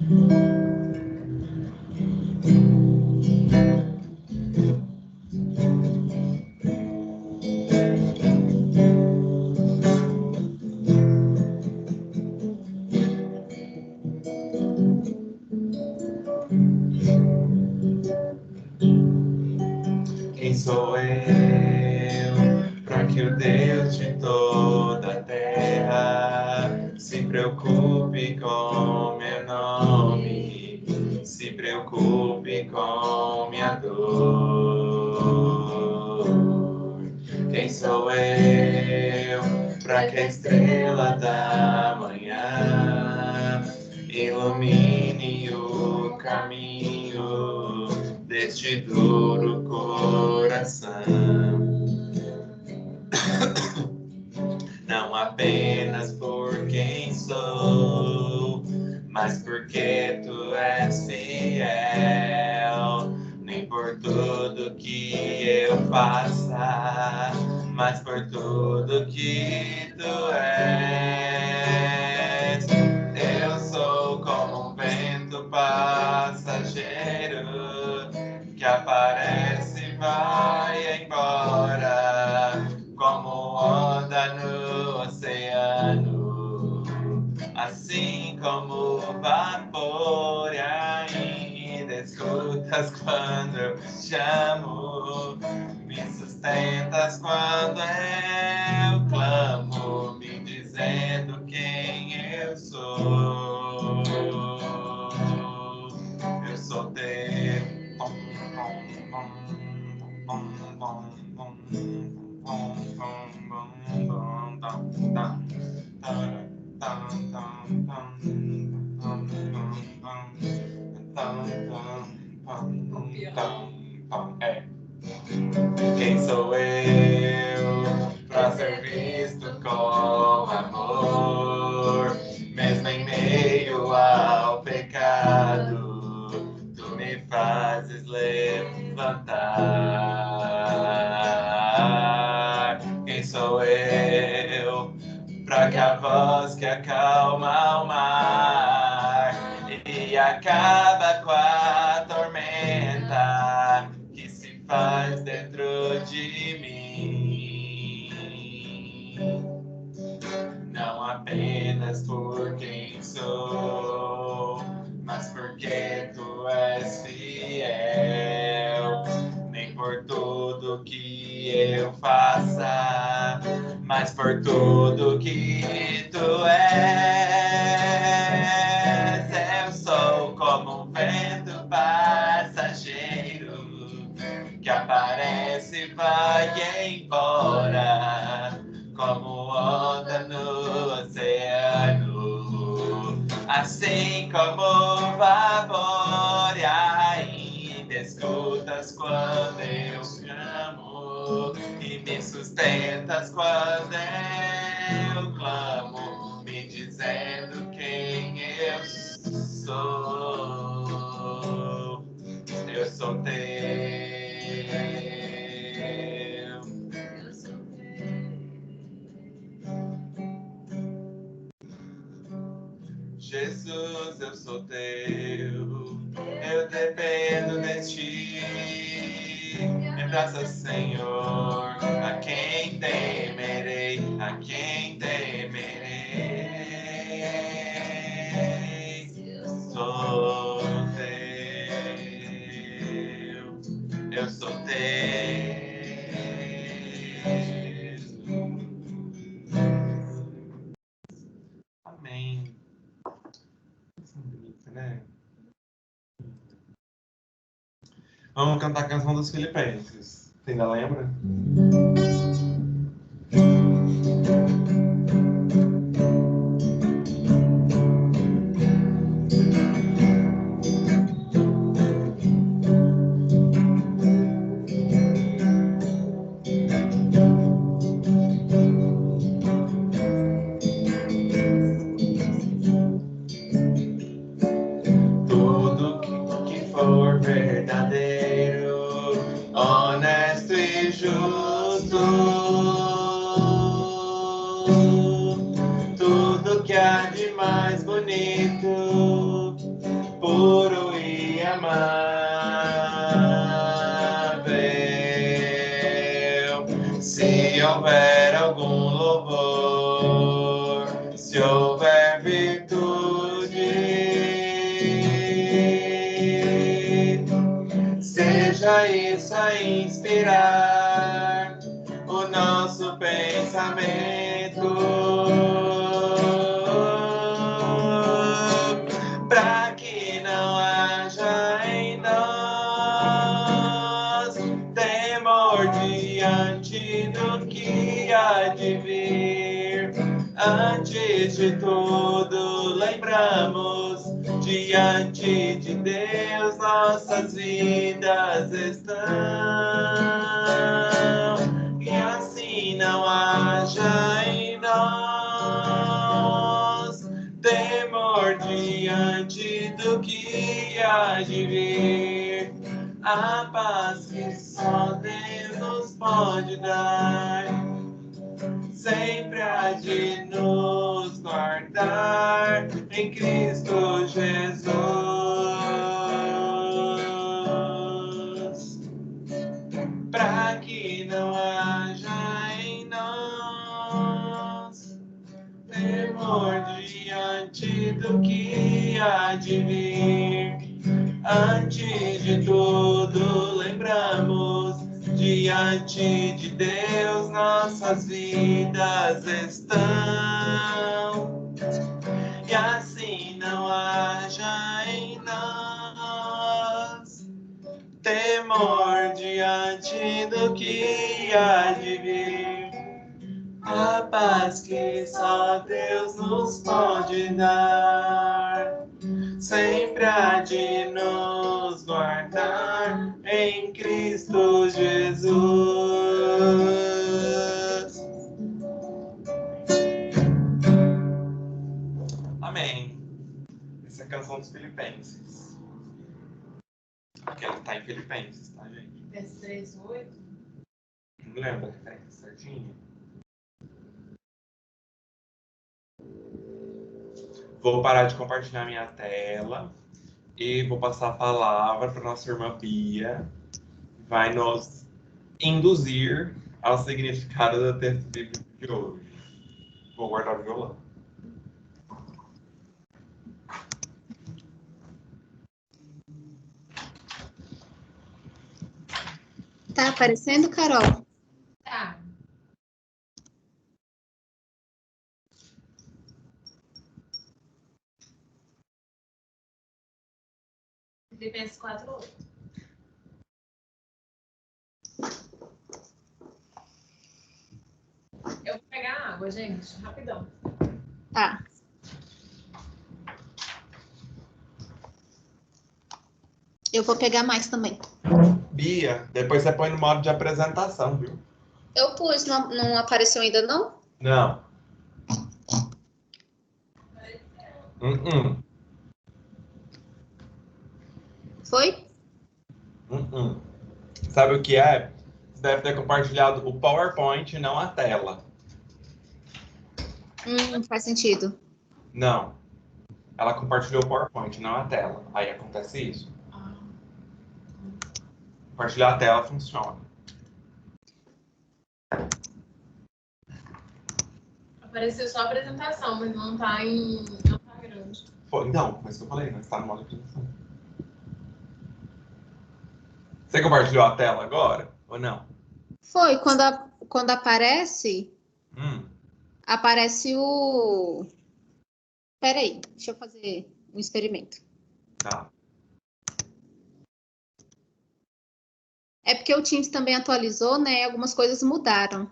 Quem sou eu para que o Deus de toda a terra se preocupe com meu nome, se preocupe com minha dor? Quem sou eu para que a estrela da manhã ilumine o caminho deste duro coração? Não apenas por quem sou, mas porque tu és fiel. Nem por tudo que eu faça, mas por tudo que tu és. Eu sou como um vento passageiro que aparece e vai embora, como onda no oceano, assim como vapor. E ainda escutas quando eu chamo, me sustentas quando eu clamo, me dizendo quem eu sou. Eu sou teu. Quem sou eu para ser visto com amor, mesmo em meio ao pecado, tu me fazes levantar. Quem sou eu para que a voz que acalma o mar e acaba com a tormenta que se faz dentro de mim, não apenas por quem sou, mas porque tu és fiel. Nem por tudo que eu faça, mas por tudo que tu és. Eu sou como um vento passageiro que aparece e vai embora, como onda no oceano, assim como vapor. E ainda escutas quando eu chamo e me sustentas quando eu clamo, me dizendo quem eu sou. Eu sou teu. Jesus, eu sou teu, eu dependo de ti. Me abraça, Senhor, a quem temerei, a quem temerei. Sou teu, eu sou teu. Amém. Bonito, né? Vamos cantar a canção dos Filipenses. Você ainda lembra? Tudo que for verdadeiro, honesto e justo, tudo que há de mais bonito, puro e amável. Se houver algum louvor, se houver virtude, seja isso a inspirar o nosso pensamento, para que não haja em nós temor diante do que há de vir. Antes de tudo, lembramos, diante de Deus nossas vidas estão. E assim não haja em nós temor diante do que há de vir. A paz que só Deus nos pode dar sempre há de nos guardar em Cristo Jesus. Para que não haja em nós temor diante do que há de vir. Antes de tudo, lembramos, diante de Deus nossas vidas estão. E assim não haja em nós temor diante do que há de vir. A paz que só Deus nos pode dar sempre há de nos guardar em Cristo Jesus. Amém. Essa é a canção dos Filipenses. Aquela tá em Filipenses, tá, gente? Verso 3, 8. Não lembra a referência certinha? Vou parar de compartilhar minha tela e vou passar a palavra para nossa irmã Bia. Vai nos induzir ao significado do texto bíblico de hoje. Vou guardar o violão. Tá aparecendo, Carol? Tá. Filipenses 4, 8. Eu vou pegar água, gente, rapidão. Tá. Eu vou pegar mais também. Bia, depois você põe no modo de apresentação, viu? Eu pus, não apareceu ainda não? Não. Foi? Sabe o que é? Você deve ter compartilhado o PowerPoint e não a tela. Faz sentido. Não. Ela compartilhou o PowerPoint, não a tela. Aí acontece isso. Compartilhar a tela funciona. Apareceu só a apresentação, mas não tá em. Não tá grande. Não, mas eu falei, né? Você tá no modo de apresentação. Você compartilhou a tela agora? Ou não? Foi, quando aparece, aparece o... Peraí, deixa eu fazer um experimento. Tá. É porque o Teams também atualizou, né? Algumas coisas mudaram.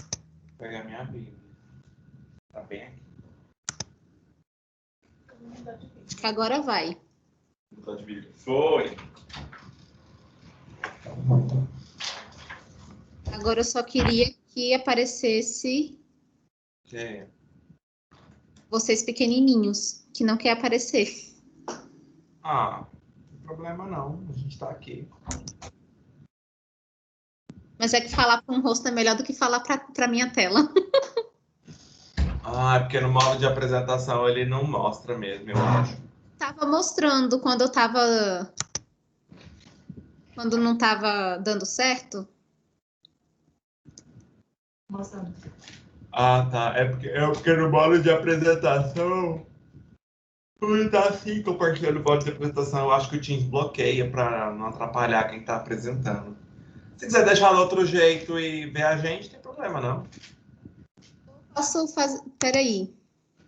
Vou pegar minha Bíblia. Tá bem aqui. Acho que agora vai. Mudou de Bíblia. Foi. Agora eu só queria que aparecesse Que? vocês pequenininhos, que não quer aparecer. Não tem problema não. A gente tá aqui. Mas é que falar para um rosto é melhor do que falar para minha tela. Ah, é porque no modo de apresentação ele não mostra mesmo, eu acho. Tava mostrando quando eu tava... Quando não tava dando certo. Mostrando. Ah, tá. É porque no modo de apresentação... Não tá assim, compartilhando o modo de apresentação. Eu acho que o Teams bloqueia para não atrapalhar quem tá apresentando. Se quiser deixar do outro jeito e ver a gente, não tem problema, não. Posso fazer... Peraí.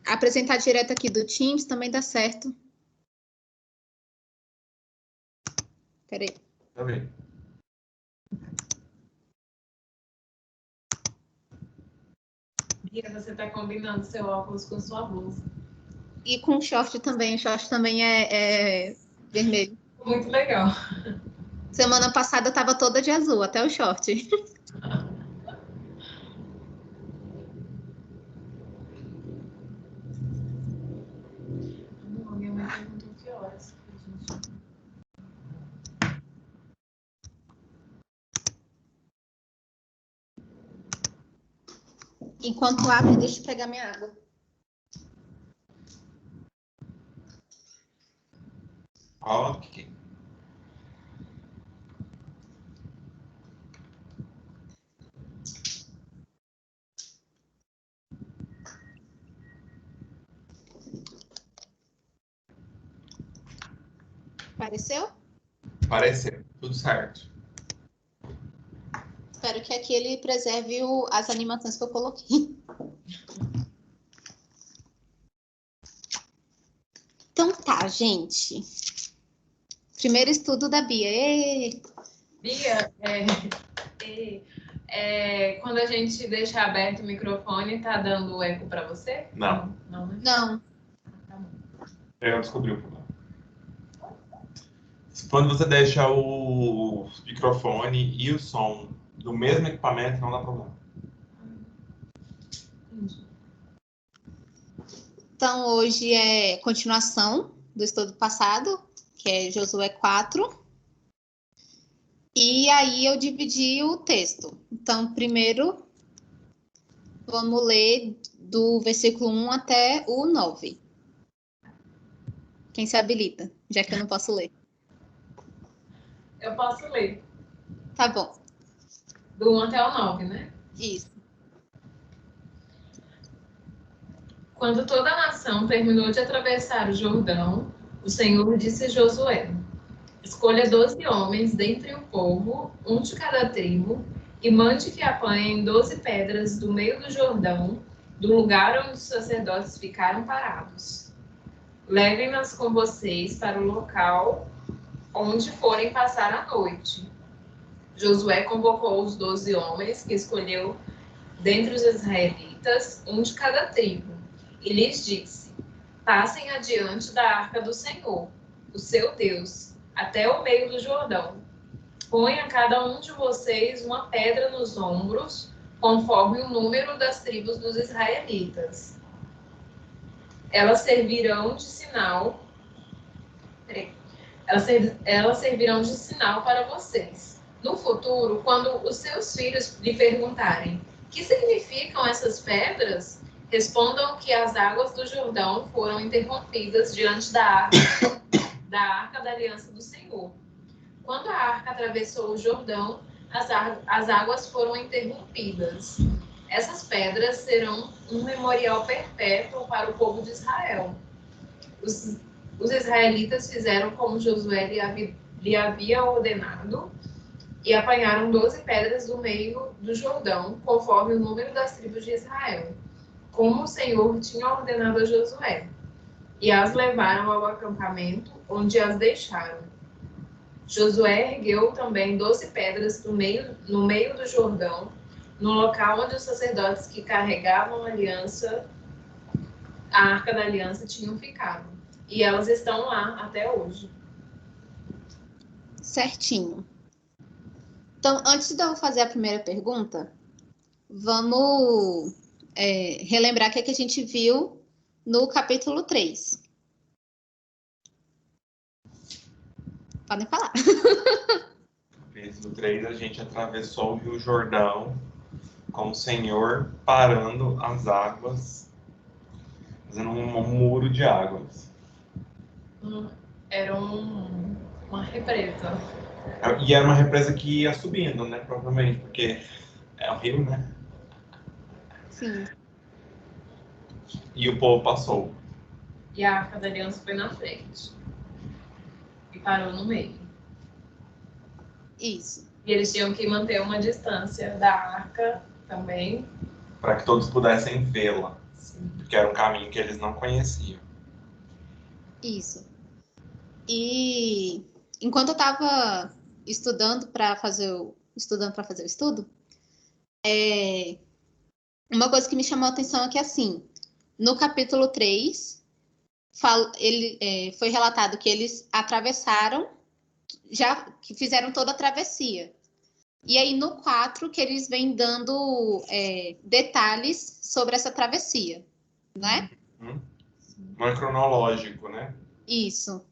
Apresentar direto aqui do Teams também dá certo. Peraí. Tá bem. Bia, você tá combinando seu óculos com sua blusa. E com o short também. O short também é vermelho. Muito legal. Semana passada eu tava toda de azul, até o short. Minha mãe perguntou que horas. Enquanto abre, deixa eu pegar minha água. Ok. Apareceu? Pareceu. Tudo certo. Espero que aqui ele preserve as animações que eu coloquei. Então tá, gente. Primeiro estudo da Bia. Ê! Bia, quando a gente deixa aberto o microfone, tá dando eco para você? Não. Não, né? Não. Tá bom. Eu descobri o problema. Quando você deixa o microfone e o som do mesmo equipamento, não dá problema. Entendi. Então, hoje é continuação do estudo passado, que é Josué 4. E aí eu dividi o texto. Então, primeiro, vamos ler do versículo 1 até o 9. Quem se habilita, já que eu não posso ler. Eu posso ler. Tá bom. Do 1 até o 9, né? Isso. Quando toda a nação terminou de atravessar o Jordão, o Senhor disse a Josué: escolha 12 homens dentre o povo, um de cada tribo, e mande que apanhem 12 pedras do meio do Jordão, do lugar onde os sacerdotes ficaram parados. Levem-nas com vocês para o local onde forem passar a noite. Josué convocou os 12 homens que escolheu dentre os israelitas, um de cada tribo, e lhes disse: passem adiante da arca do Senhor, o seu Deus, até o meio do Jordão. Ponha cada um de vocês uma pedra nos ombros, conforme o número das tribos dos israelitas. Elas servirão de sinal. Elas servirão de sinal para vocês. No futuro, quando os seus filhos lhe perguntarem: que significam essas pedras? Respondam que as águas do Jordão foram interrompidas diante da arca da aliança do Senhor. Quando a arca atravessou o Jordão, as águas foram interrompidas. Essas pedras serão um memorial perpétuo para o povo de Israel. Os israelitas fizeram como Josué lhe havia ordenado e apanharam 12 pedras do meio do Jordão, conforme o número das tribos de Israel, como o Senhor tinha ordenado a Josué. E as levaram ao acampamento, onde as deixaram. Josué ergueu também 12 pedras no meio do Jordão, no local onde os sacerdotes que carregavam a arca da aliança tinham ficado. E elas estão lá até hoje. Certinho. Então, antes de eu fazer a primeira pergunta, vamos relembrar o que a gente viu no capítulo 3. Podem falar. No capítulo 3, a gente atravessou o Rio Jordão com o Senhor parando as águas fazendo um muro de águas. Era uma represa. E era uma represa que ia subindo, né? Provavelmente, porque é o rio, né? Sim. E o povo passou. E a Arca da Aliança foi na frente. E parou no meio. Isso. E eles tinham que manter uma distância da arca também. Para que todos pudessem vê-la. Sim. Porque era um caminho que eles não conheciam. Isso. E enquanto eu estava estudando para fazer o estudo, uma coisa que me chamou a atenção é que, assim, no capítulo 3, foi relatado que eles atravessaram, já que fizeram toda a travessia. E aí, no 4, que eles vêm dando detalhes sobre essa travessia, né? Não é cronológico, né? Isso.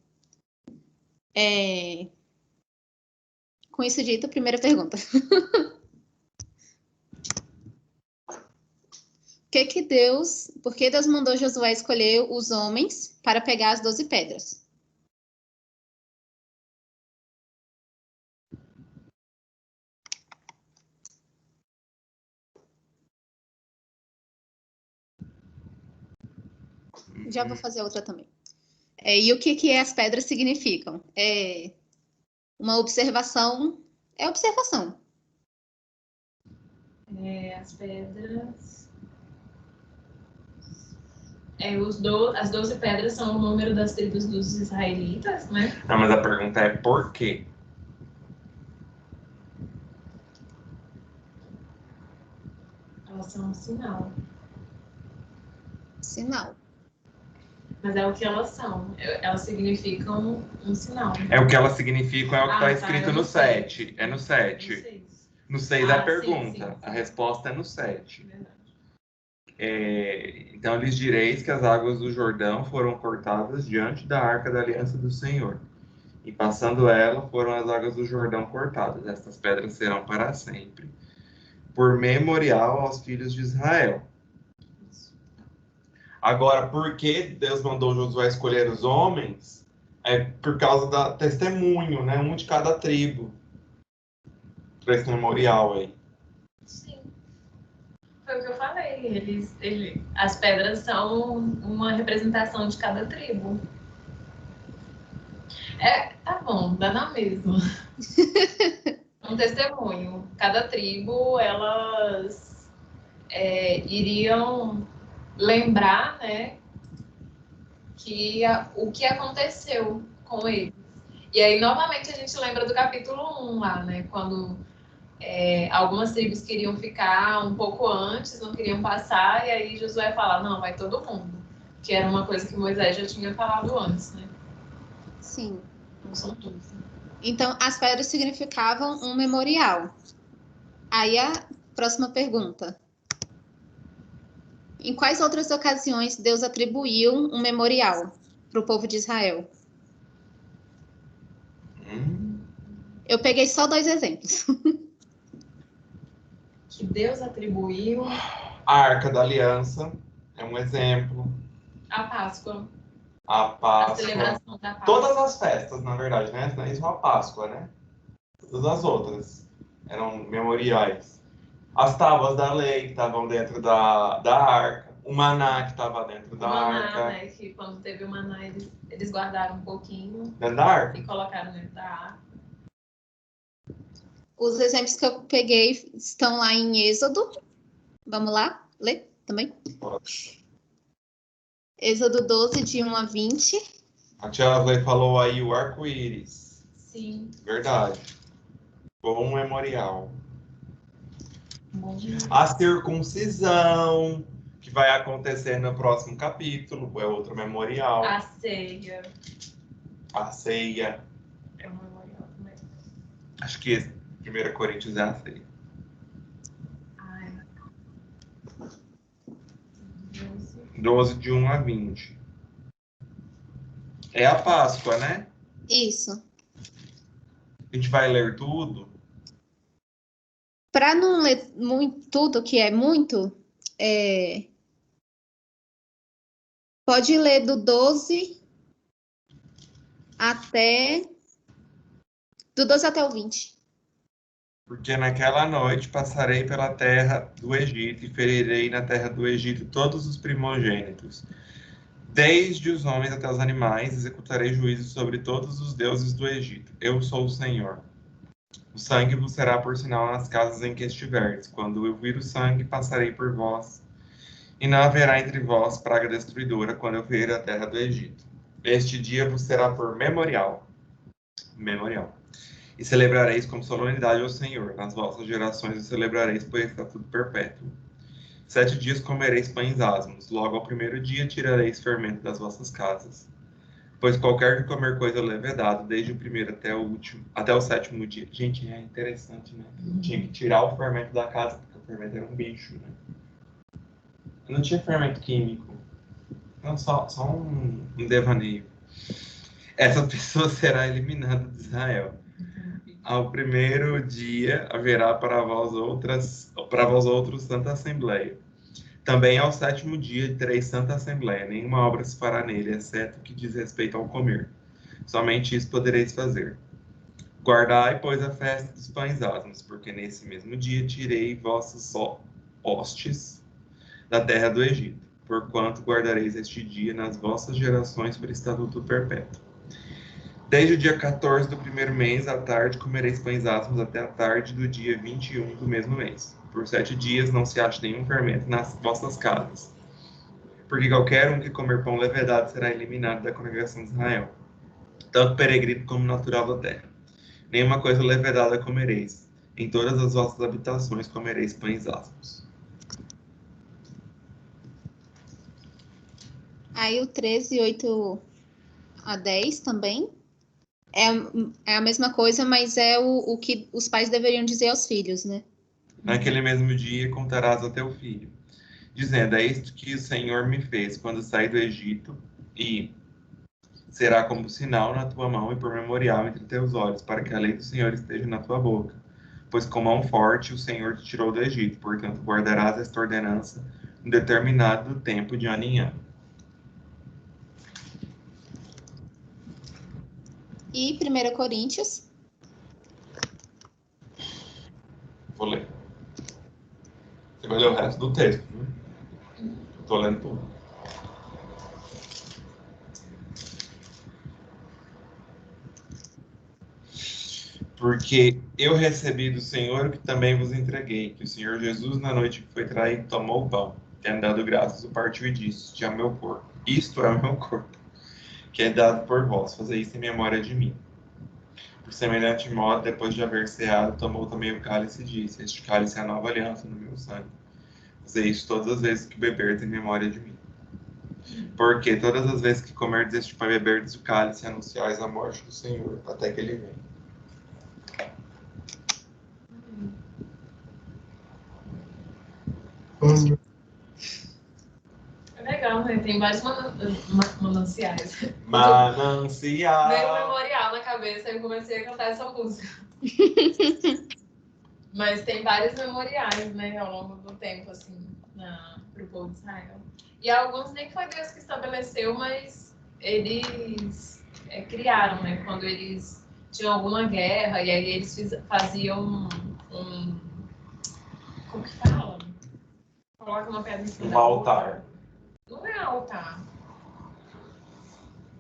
Com isso dito, primeira pergunta. Por que Deus mandou Josué escolher os homens para pegar as 12 pedras? Já vou fazer outra também. E o que as pedras significam? Uma observação. É observação. As pedras. As 12 pedras são o número das tribos dos israelitas, né? Não, mas a pergunta é por quê? Elas são um sinal. Sinal. Mas é o que elas são. Elas significam um sinal. É o que elas significam, é o que está escrito eu no não sei. 7. É no 7. Não sei. No 6 é a sim, pergunta. sim. A resposta é no 7. Verdade. Então lhes direis que as águas do Jordão foram cortadas diante da arca da aliança do Senhor. E passando ela, foram as águas do Jordão cortadas. Estas pedras serão para sempre, por memorial aos filhos de Israel. Agora, por que Deus mandou Josué escolher os homens? É por causa do testemunho, né? Um de cada tribo. Para esse memorial aí. Sim. Foi o que eu falei. As pedras são uma representação de cada tribo. Tá bom, dá na mesma. Um testemunho. Cada tribo, elas iriam lembrar, né, o que aconteceu com eles. E aí, novamente, a gente lembra do capítulo 1 lá, né, quando algumas tribos queriam ficar um pouco antes, não queriam passar, e aí Josué fala, não, vai todo mundo. Que era uma coisa que Moisés já tinha falado antes, né? Sim. Não são todos. Então, as pedras significavam um memorial. Aí a próxima pergunta. Em quais outras ocasiões Deus atribuiu um memorial para o povo de Israel? Eu peguei só 2 exemplos. Que Deus atribuiu A Arca da Aliança é um exemplo. a Páscoa. A Páscoa. A celebração da Páscoa. Todas as festas, na verdade, né? Não é isso a Páscoa, né? Todas as outras eram memoriais. As tábuas da lei que estavam dentro da arca. O maná que estava dentro da arca. Né? Que quando teve o maná, eles guardaram um pouquinho. Dentro da arca? E colocaram dentro da arca. Os exemplos que eu peguei estão lá em Êxodo. Vamos lá? Ler também? Pode. Êxodo 12, de 1 a 20. A tia Asley falou aí o arco-íris. Sim. Verdade. Bom memorial. Bom. A circuncisão, que vai acontecer no próximo capítulo, é outro memorial. A ceia. A ceia. É um memorial também. Acho que 1 Coríntios é a ceia. Ai. 12 de 1 a 20. É a Páscoa, né? Isso. A gente vai ler tudo. Para não ler tudo, que é muito, Pode ler do 12 até... Do 12 até o 20. Porque naquela noite passarei pela terra do Egito e ferirei na terra do Egito todos os primogênitos. Desde os homens até os animais, executarei juízo sobre todos os deuses do Egito. Eu sou o Senhor. O sangue vos será por sinal nas casas em que estiverdes. Quando eu vir o sangue, passarei por vós. E não haverá entre vós praga destruidora quando eu ferir a terra do Egito. Este dia vos será por memorial. Memorial. E celebrareis como solenidade ao Senhor. Nas vossas gerações o celebrareis por estatuto perpétuo. 7 dias comereis pães asmos. Logo ao primeiro dia tirareis fermento das vossas casas. Pois qualquer que comer coisa levedada, desde o primeiro até o último, até o 7º dia. Gente, é interessante, né? Tinha que tirar o fermento da casa, porque o fermento era um bicho, né? Não tinha fermento químico. Não, só um devaneio. Essa pessoa será eliminada de Israel. Ao primeiro dia haverá para vós outros santa assembleia. Também ao 7º dia tereis santa assembleia. Nenhuma obra se fará nele, exceto o que diz respeito ao comer. Somente isso podereis fazer. Guardai, pois, a festa dos pães asmos, porque nesse mesmo dia tirei vossas hostes da terra do Egito, porquanto guardareis este dia nas vossas gerações por estatuto perpétuo. Desde o dia 14 do primeiro mês, à tarde, comereis pães asmos até a tarde do dia 21 do mesmo mês. Por 7 dias não se ache nenhum fermento nas vossas casas. Porque qualquer um que comer pão levedado será eliminado da congregação de Israel, tanto peregrino como natural da terra. Nenhuma coisa levedada comereis. Em todas as vossas habitações comereis pães asmos. Aí o 13, 8 a 10 também. É a mesma coisa, mas é o que os pais deveriam dizer aos filhos, né? Naquele mesmo dia contarás ao teu filho, dizendo: é isto que o Senhor me fez quando saí do Egito, e será como sinal na tua mão e por memorial entre teus olhos, para que a lei do Senhor esteja na tua boca. Pois com mão forte o Senhor te tirou do Egito, portanto guardarás esta ordenança um determinado tempo de ano em ano. E 1 Coríntios. Vou ler. Você vai ler o resto do texto, né? Eu tô lendo tudo. Porque eu recebi do Senhor o que também vos entreguei, que o Senhor Jesus, na noite que foi traído, tomou o pão, tendo dado graças, o partiu e disse: Isto é o meu corpo. Isto é o meu corpo, que é dado por vós. Fazei isso em memória de mim. Por semelhante modo, depois de haver ceado, tomou também o cálice e disse: Este cálice é a nova aliança no meu sangue. Fazei isso todas as vezes que beberdes em memória de mim. Porque todas as vezes que comerdes este pão e beberdes o cálice, anunciais a morte do Senhor, até que ele venha. É legal, né? Tem vários mananciais. Manancial. Veio um memorial na cabeça e eu comecei a cantar essa música. Mas tem vários memoriais, né, ao longo do tempo, assim, pro povo de Israel. E alguns nem foi Deus que estabeleceu, mas eles criaram, né? Quando eles tinham alguma guerra, e aí eles faziam como que fala? Coloca uma pedra em cima Um da outra. altar. Não é altar.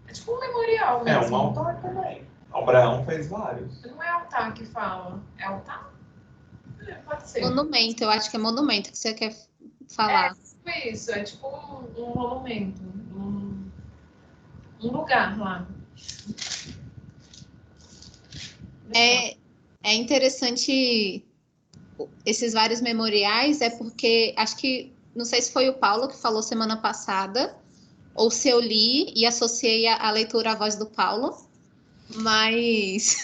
É tipo um memorial mesmo. É um altar também. Abraão fez vários. Não é altar que fala. É altar? Pode ser. Monumento, eu acho que é monumento que você quer falar. É isso, é tipo um monumento. Um lugar lá. É interessante esses vários memoriais, é porque acho que, não sei se foi o Paulo que falou semana passada, ou se eu li e associei a leitura à voz do Paulo, mas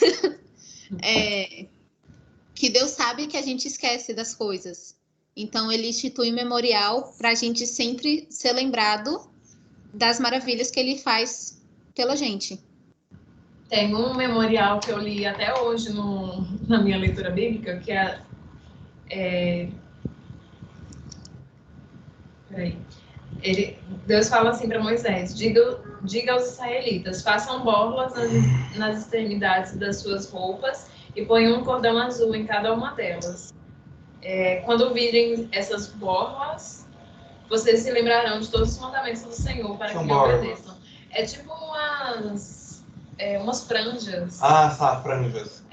que Deus sabe que a gente esquece das coisas. Então, ele institui um memorial para a gente sempre ser lembrado das maravilhas que ele faz pela gente. Tem um memorial que eu li até hoje na minha leitura bíblica, que Deus fala assim para Moisés: diga aos israelitas, façam borlas nas extremidades das suas roupas e ponham um cordão azul em cada uma delas. Quando virem essas borlas, vocês se lembrarão de todos os mandamentos do Senhor para que lhe obedeçam. É tipo umas franjas. Ah, franjas.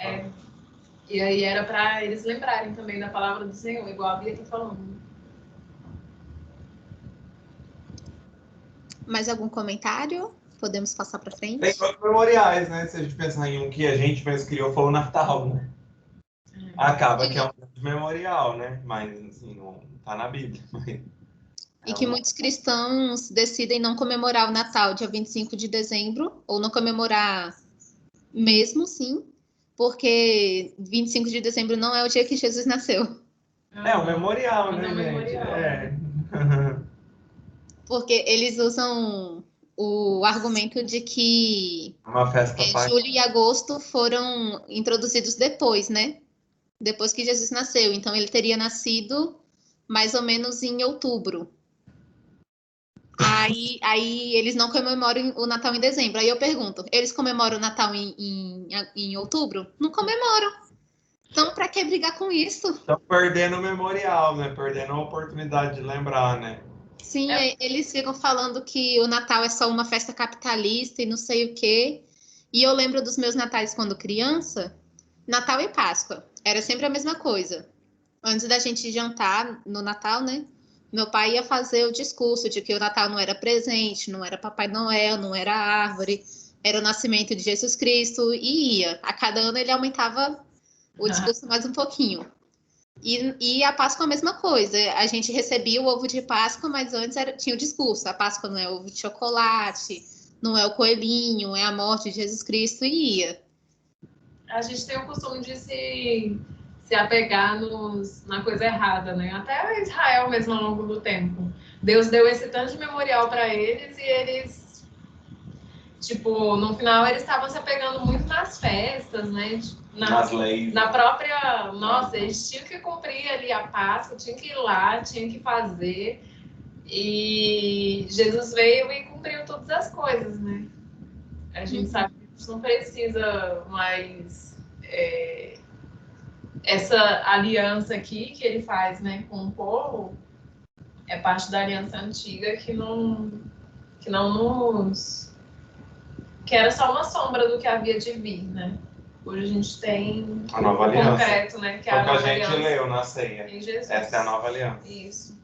E aí era para eles lembrarem também da palavra do Senhor, igual a Bia está falando. Mais algum comentário? Podemos passar para frente? Tem outros memoriais, né? Se a gente pensar em um que a gente mesmo criou, foi o Natal, né? Acaba que é um memorial, né? Mas, assim, não tá na Bíblia. E que muitos cristãos decidem não comemorar o Natal dia 25 de dezembro, ou não comemorar mesmo, sim, porque 25 de dezembro não é o dia que Jesus nasceu. É um memorial, né, gente? Memorial. Porque eles usam o argumento de que uma festa julho e agosto foram introduzidos depois, né? Depois que Jesus nasceu. Então, ele teria nascido mais ou menos em outubro. Aí eles não comemoram o Natal em dezembro. Aí eu pergunto, eles comemoram o Natal em outubro? Não comemoram. Então, para que brigar com isso? Estão perdendo o memorial, né? Perdendo a oportunidade de lembrar, né? Sim, eles ficam falando que o Natal é só uma festa capitalista e não sei o quê. E eu lembro dos meus natais quando criança, Natal e Páscoa. Era sempre a mesma coisa. Antes da gente jantar no Natal, né? Meu pai ia fazer o discurso de que o Natal não era presente, não era Papai Noel, não era árvore, era o nascimento de Jesus Cristo, e ia. A cada ano ele aumentava o discurso mais um pouquinho. E a Páscoa a mesma coisa. A gente recebia o ovo de Páscoa, mas antes tinha o discurso. A Páscoa não é ovo de chocolate, não é o coelhinho, é a morte de Jesus Cristo, e ia. A gente tem o costume de se apegar na coisa errada, né? Até Israel mesmo ao longo do tempo. Deus deu esse tanto de memorial para eles e eles, tipo, no final eles estavam se apegando muito nas festas, né? Nas leis. Na própria... Nossa, eles tinham que cumprir ali a Páscoa, tinham que ir lá, tinham que fazer. E Jesus veio e cumpriu todas as coisas, né? A gente sabe que a gente não precisa mais... essa aliança aqui que ele faz, né, com o povo é parte da aliança antiga que era só uma sombra do que havia de vir, né? Hoje a gente tem a nova aliança concreto, né, que é a nova aliança. A gente leu na ceia. Em Jesus. Essa é a nova aliança. Isso.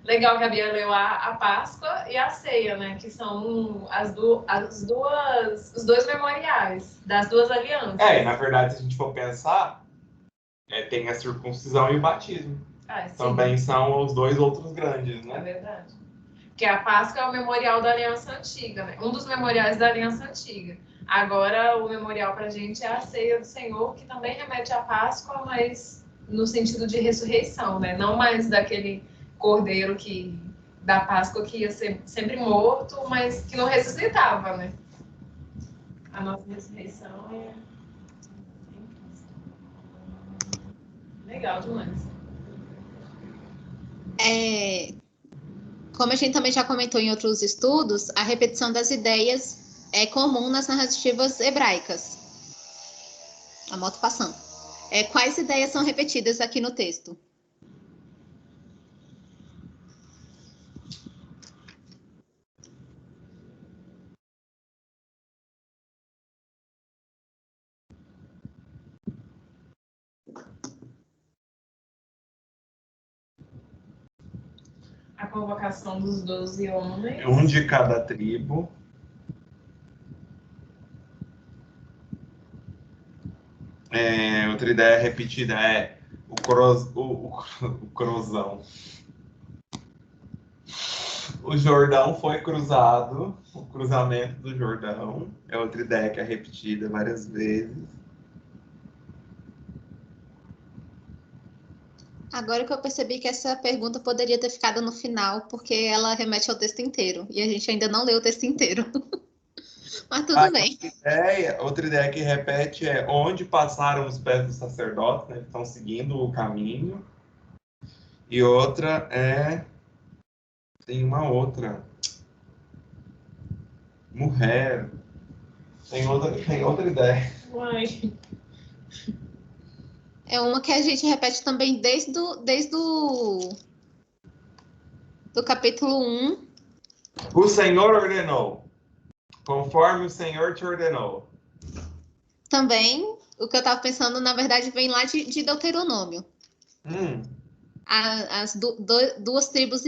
Legal que a Bia leu a Páscoa e a ceia, né, que são os dois memoriais das duas alianças. E na verdade, se a gente for pensar, tem a circuncisão e o batismo. Também são os dois outros grandes, né? É verdade. Porque a Páscoa é o memorial da Aliança Antiga, né? Um dos memoriais da Aliança Antiga. Agora, o memorial para a gente é a ceia do Senhor, que também remete à Páscoa, mas no sentido de ressurreição, né? Não mais daquele cordeiro da Páscoa que ia ser sempre morto, mas que não ressuscitava, né? A nossa ressurreição é... Legal demais. Como a gente também já comentou em outros estudos, a repetição das ideias é comum nas narrativas hebraicas. A moto passando. Quais ideias são repetidas aqui no texto? A convocação dos 12 homens. Um de cada tribo. Outra ideia repetida é o cruzão. O Jordão foi cruzado, o cruzamento do Jordão. É outra ideia que é repetida várias vezes. Agora que eu percebi que essa pergunta poderia ter ficado no final, porque ela remete ao texto inteiro. E a gente ainda não leu o texto inteiro. Mas tudo bem. Outra ideia que repete é onde passaram os pés dos sacerdotes, né? Estão seguindo o caminho. E outra é Tem uma outra. Mulher. Tem outra ideia. Uai. É uma que a gente repete também desde do capítulo 1. O Senhor ordenou. Conforme o Senhor te ordenou. Também, o que eu estava pensando, na verdade, vem lá de Deuteronômio. As 2,5 tribos.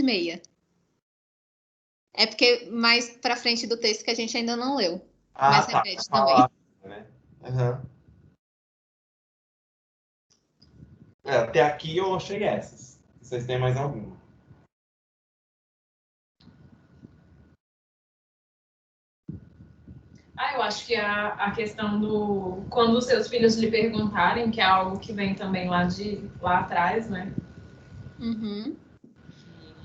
É porque mais para frente do texto que a gente ainda não leu. Mas Tá. repete também. Né? Uhum. Até aqui eu achei essas. Vocês têm mais alguma? Eu acho que a questão do... Quando os seus filhos lhe perguntarem, que é algo que vem também lá atrás, né? Uhum.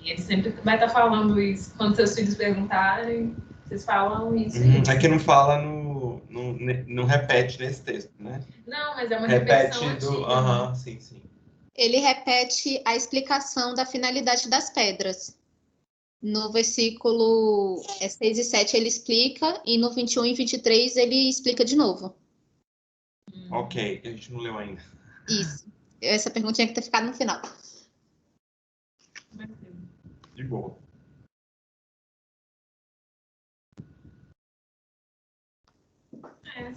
E ele sempre vai estar falando isso. Quando seus filhos perguntarem, vocês falam isso. É que não fala não repete nesse texto, né? Não, mas é uma repete repetição do. antiga, né? Sim. Ele repete a explicação da finalidade das pedras. No versículo 6 e 7 ele explica, e no 21 e 23 ele explica de novo. Ok, que a gente não leu ainda. Isso. Essa pergunta tinha que ter ficado no final. De boa.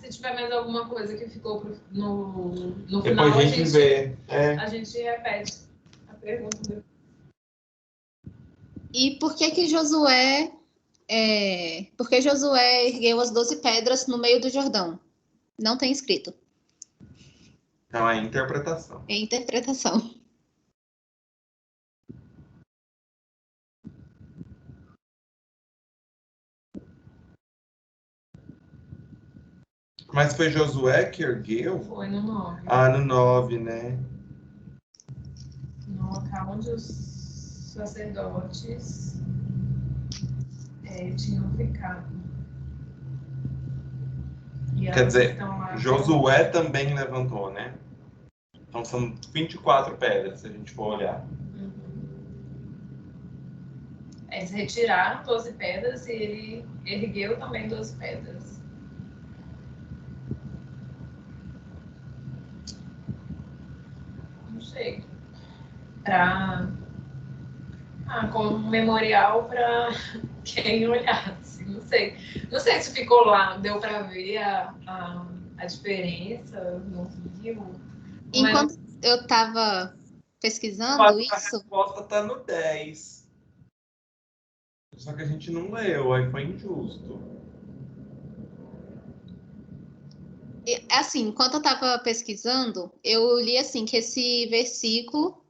Se tiver mais alguma coisa que ficou no final, depois a gente vê. A gente repete a pergunta. E por que Josué ergueu as 12 pedras no meio do Jordão? Não tem escrito. Então é interpretação. É interpretação. Mas foi Josué que ergueu? Foi no 9. No 9, né? No local onde os sacerdotes tinham ficado. Quer dizer, Josué também levantou, né? Então são 24 pedras, se a gente for olhar. Eles retiraram 12 pedras e ele ergueu também 12 pedras. Não sei. Como memorial para quem olhasse. Não sei. Não sei se ficou lá, deu para ver a diferença no rio. Enquanto eu estava pesquisando isso... A resposta está no 10. Só que a gente não leu, aí foi injusto. Assim, enquanto eu estava pesquisando, eu li assim que esse versículo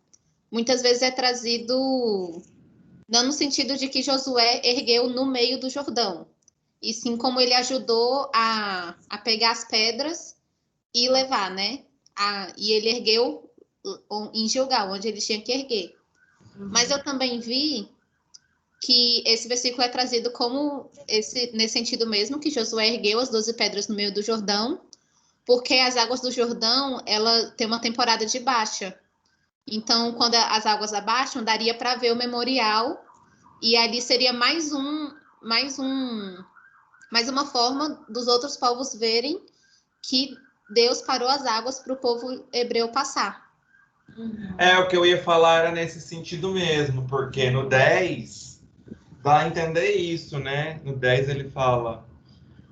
muitas vezes é trazido não no sentido de que Josué ergueu no meio do Jordão, e sim como ele ajudou a pegar as pedras e levar, né? E ele ergueu em Gilgal, onde ele tinha que erguer. Mas eu também vi que esse versículo é trazido como nesse sentido mesmo, que Josué ergueu as 12 pedras no meio do Jordão, porque as águas do Jordão, ela tem uma temporada de baixa. Então, quando as águas abaixam, daria para ver o memorial, e ali seria mais uma forma dos outros povos verem que Deus parou as águas para o povo hebreu passar. O que eu ia falar era nesse sentido mesmo, porque no 10 dá a entender isso, né? No 10 ele fala: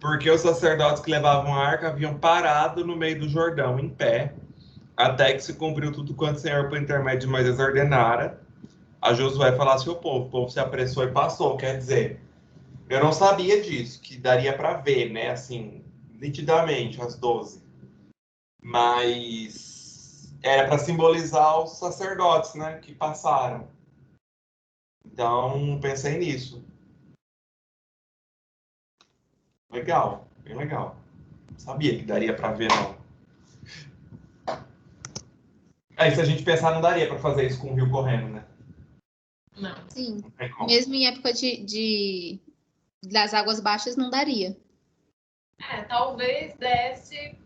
porque os sacerdotes que levavam a arca haviam parado no meio do Jordão, em pé, até que se cumpriu tudo quanto o Senhor, por intermédio de Moisés, ordenara a Josué falasse ao povo. O povo se apressou e passou. Quer dizer, eu não sabia disso, que daria para ver, né? Assim, nitidamente, as 12. Mas era para simbolizar os sacerdotes, né? Que passaram. Então, pensei nisso. Legal, bem legal. Não sabia que daria para ver, não. Aí, se a gente pensar, não daria para fazer isso com o rio correndo, né? Não. Sim, Não mesmo em época das águas baixas, não daria. Talvez desse,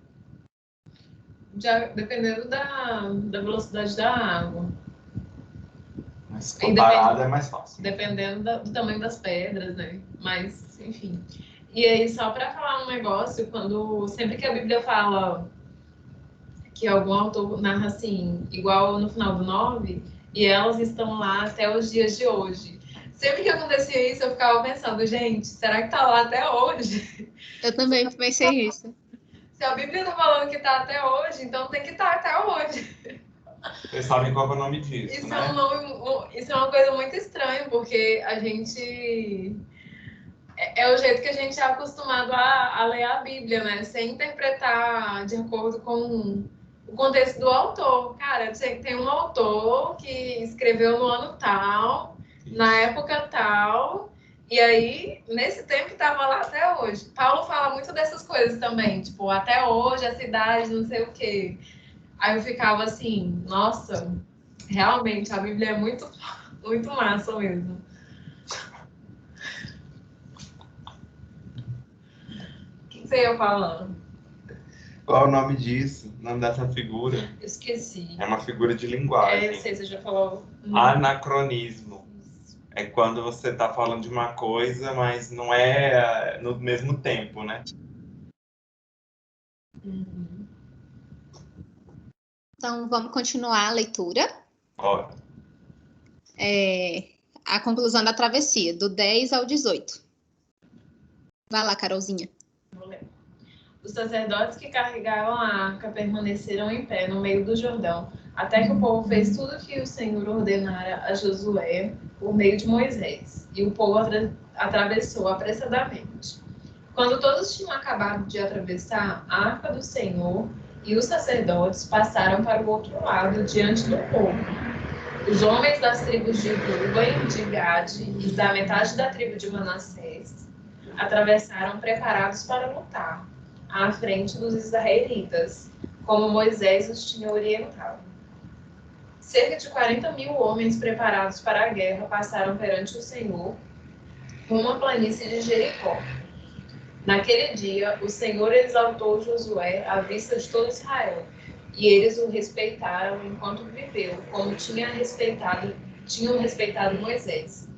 já dependendo da velocidade da água. Mas comparado é mais fácil. Dependendo do tamanho das pedras, né? Mas, enfim. E aí, só para falar um negócio, sempre que a Bíblia fala que algum autor narra assim, igual no final do 9, e elas estão lá até os dias de hoje. Sempre que acontecia isso, eu ficava pensando, gente, será que tá lá até hoje? Eu também pensei isso. Se a Bíblia tá falando que tá até hoje, então tem que estar até hoje. Vocês sabem qual é o nome disso, Isso né? Isso é uma coisa muito estranha, porque a gente... É o jeito que a gente é acostumado a ler a Bíblia, né? Sem interpretar de acordo com o contexto do autor. Cara, tem um autor que escreveu no ano tal, na época tal, e aí, nesse tempo, estava lá até hoje. Paulo fala muito dessas coisas também, tipo, até hoje, a cidade, não sei o quê. Aí eu ficava assim, nossa, realmente, a Bíblia é muito, muito massa mesmo. O que você ia falando? Qual é o nome disso? O nome dessa figura? Eu esqueci. É uma figura de linguagem. Não sei, você já falou. Anacronismo. É quando você está falando de uma coisa, mas não é no mesmo tempo, né? Uhum. Então, vamos continuar a leitura. Ó, A conclusão da travessia, do 10 ao 18. Vai lá, Carolzinha. Vou ler. Os sacerdotes que carregavam a arca permaneceram em pé no meio do Jordão, até que o povo fez tudo o que o Senhor ordenara a Josué por meio de Moisés, e o povo atravessou apressadamente. Quando todos tinham acabado de atravessar, a arca do Senhor e os sacerdotes passaram para o outro lado, diante do povo. Os homens das tribos de Ruben, de Gade e da metade da tribo de Manassés atravessaram preparados para lutar, à frente dos israelitas, como Moisés os tinha orientado. Cerca de 40.000 homens preparados para a guerra passaram perante o Senhor rumo à planície de Jericó. Naquele dia, o Senhor exaltou Josué à vista de todo Israel, e eles o respeitaram enquanto viveu, como tinham respeitado Moisés.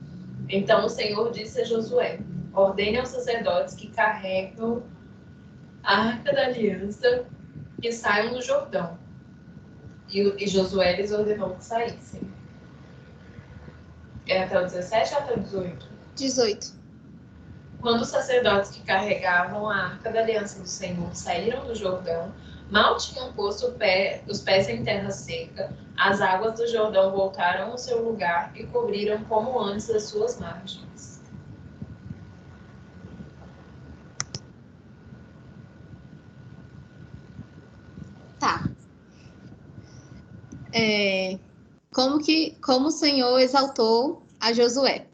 Então o Senhor disse a Josué: ordene aos sacerdotes que carregam a arca da aliança que saiam do Jordão. E Josué lhes ordenou que saíssem. É até o 17 ou até o 18? 18. Quando os sacerdotes que carregavam a arca da aliança do Senhor saíram do Jordão, mal tinham posto os pés em terra seca, as águas do Jordão voltaram ao seu lugar e cobriram como antes as suas margens. Tá. Como o Senhor exaltou a Josué.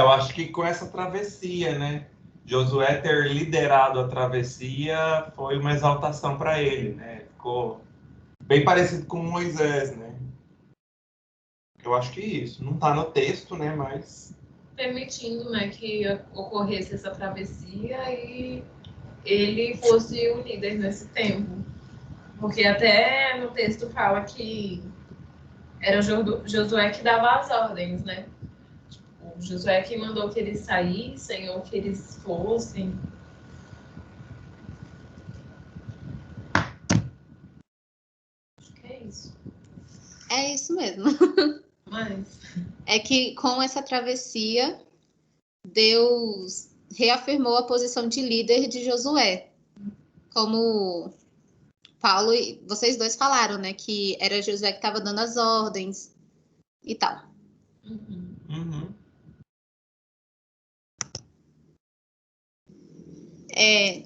eu acho que com essa travessia, né? Josué ter liderado a travessia foi uma exaltação para ele, né? Ficou bem parecido com Moisés, né? Eu acho que isso. Não está no texto, né? Mas Permitindo, né, que ocorresse essa travessia e ele fosse o líder nesse tempo. Porque até no texto fala que era Josué que dava as ordens, né? O Josué que mandou que eles saíssem ou que eles fossem. Acho que é isso. É isso mesmo. Mas... É que com essa travessia, Deus reafirmou a posição de líder de Josué. Como Paulo e vocês dois falaram, né? Que era Josué que estava dando as ordens e tal. Uhum.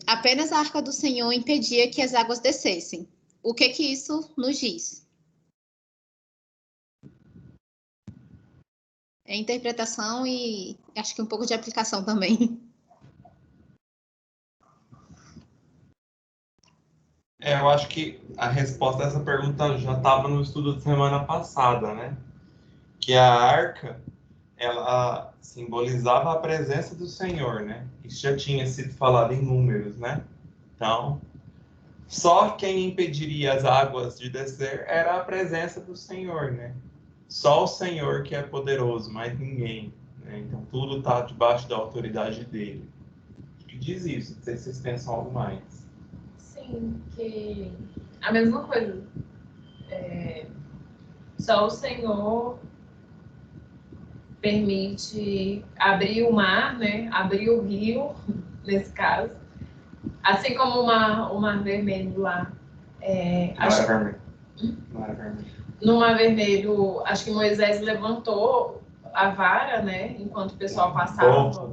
Apenas a arca do Senhor impedia que as águas descessem. O que isso nos diz? É interpretação e acho que um pouco de aplicação também. Eu acho que a resposta a essa pergunta já estava no estudo da semana passada, né? que a arca, ela simbolizava a presença do Senhor, né? Isso já tinha sido falado em Números, né? Então, só quem impediria as águas de descer era a presença do Senhor, né? Só o Senhor que é poderoso, mais ninguém, né? Então, tudo está debaixo da autoridade dele. Acho que diz isso, não sei se vocês pensam algo mais. Sim, que a mesma coisa. Só o Senhor permite abrir o mar, né? Abrir o rio, nesse caso. Assim como o Mar Vermelho lá. Não era vermelho. Não era vermelho. No Mar Vermelho, acho que Moisés levantou a vara, né? Enquanto o pessoal passava.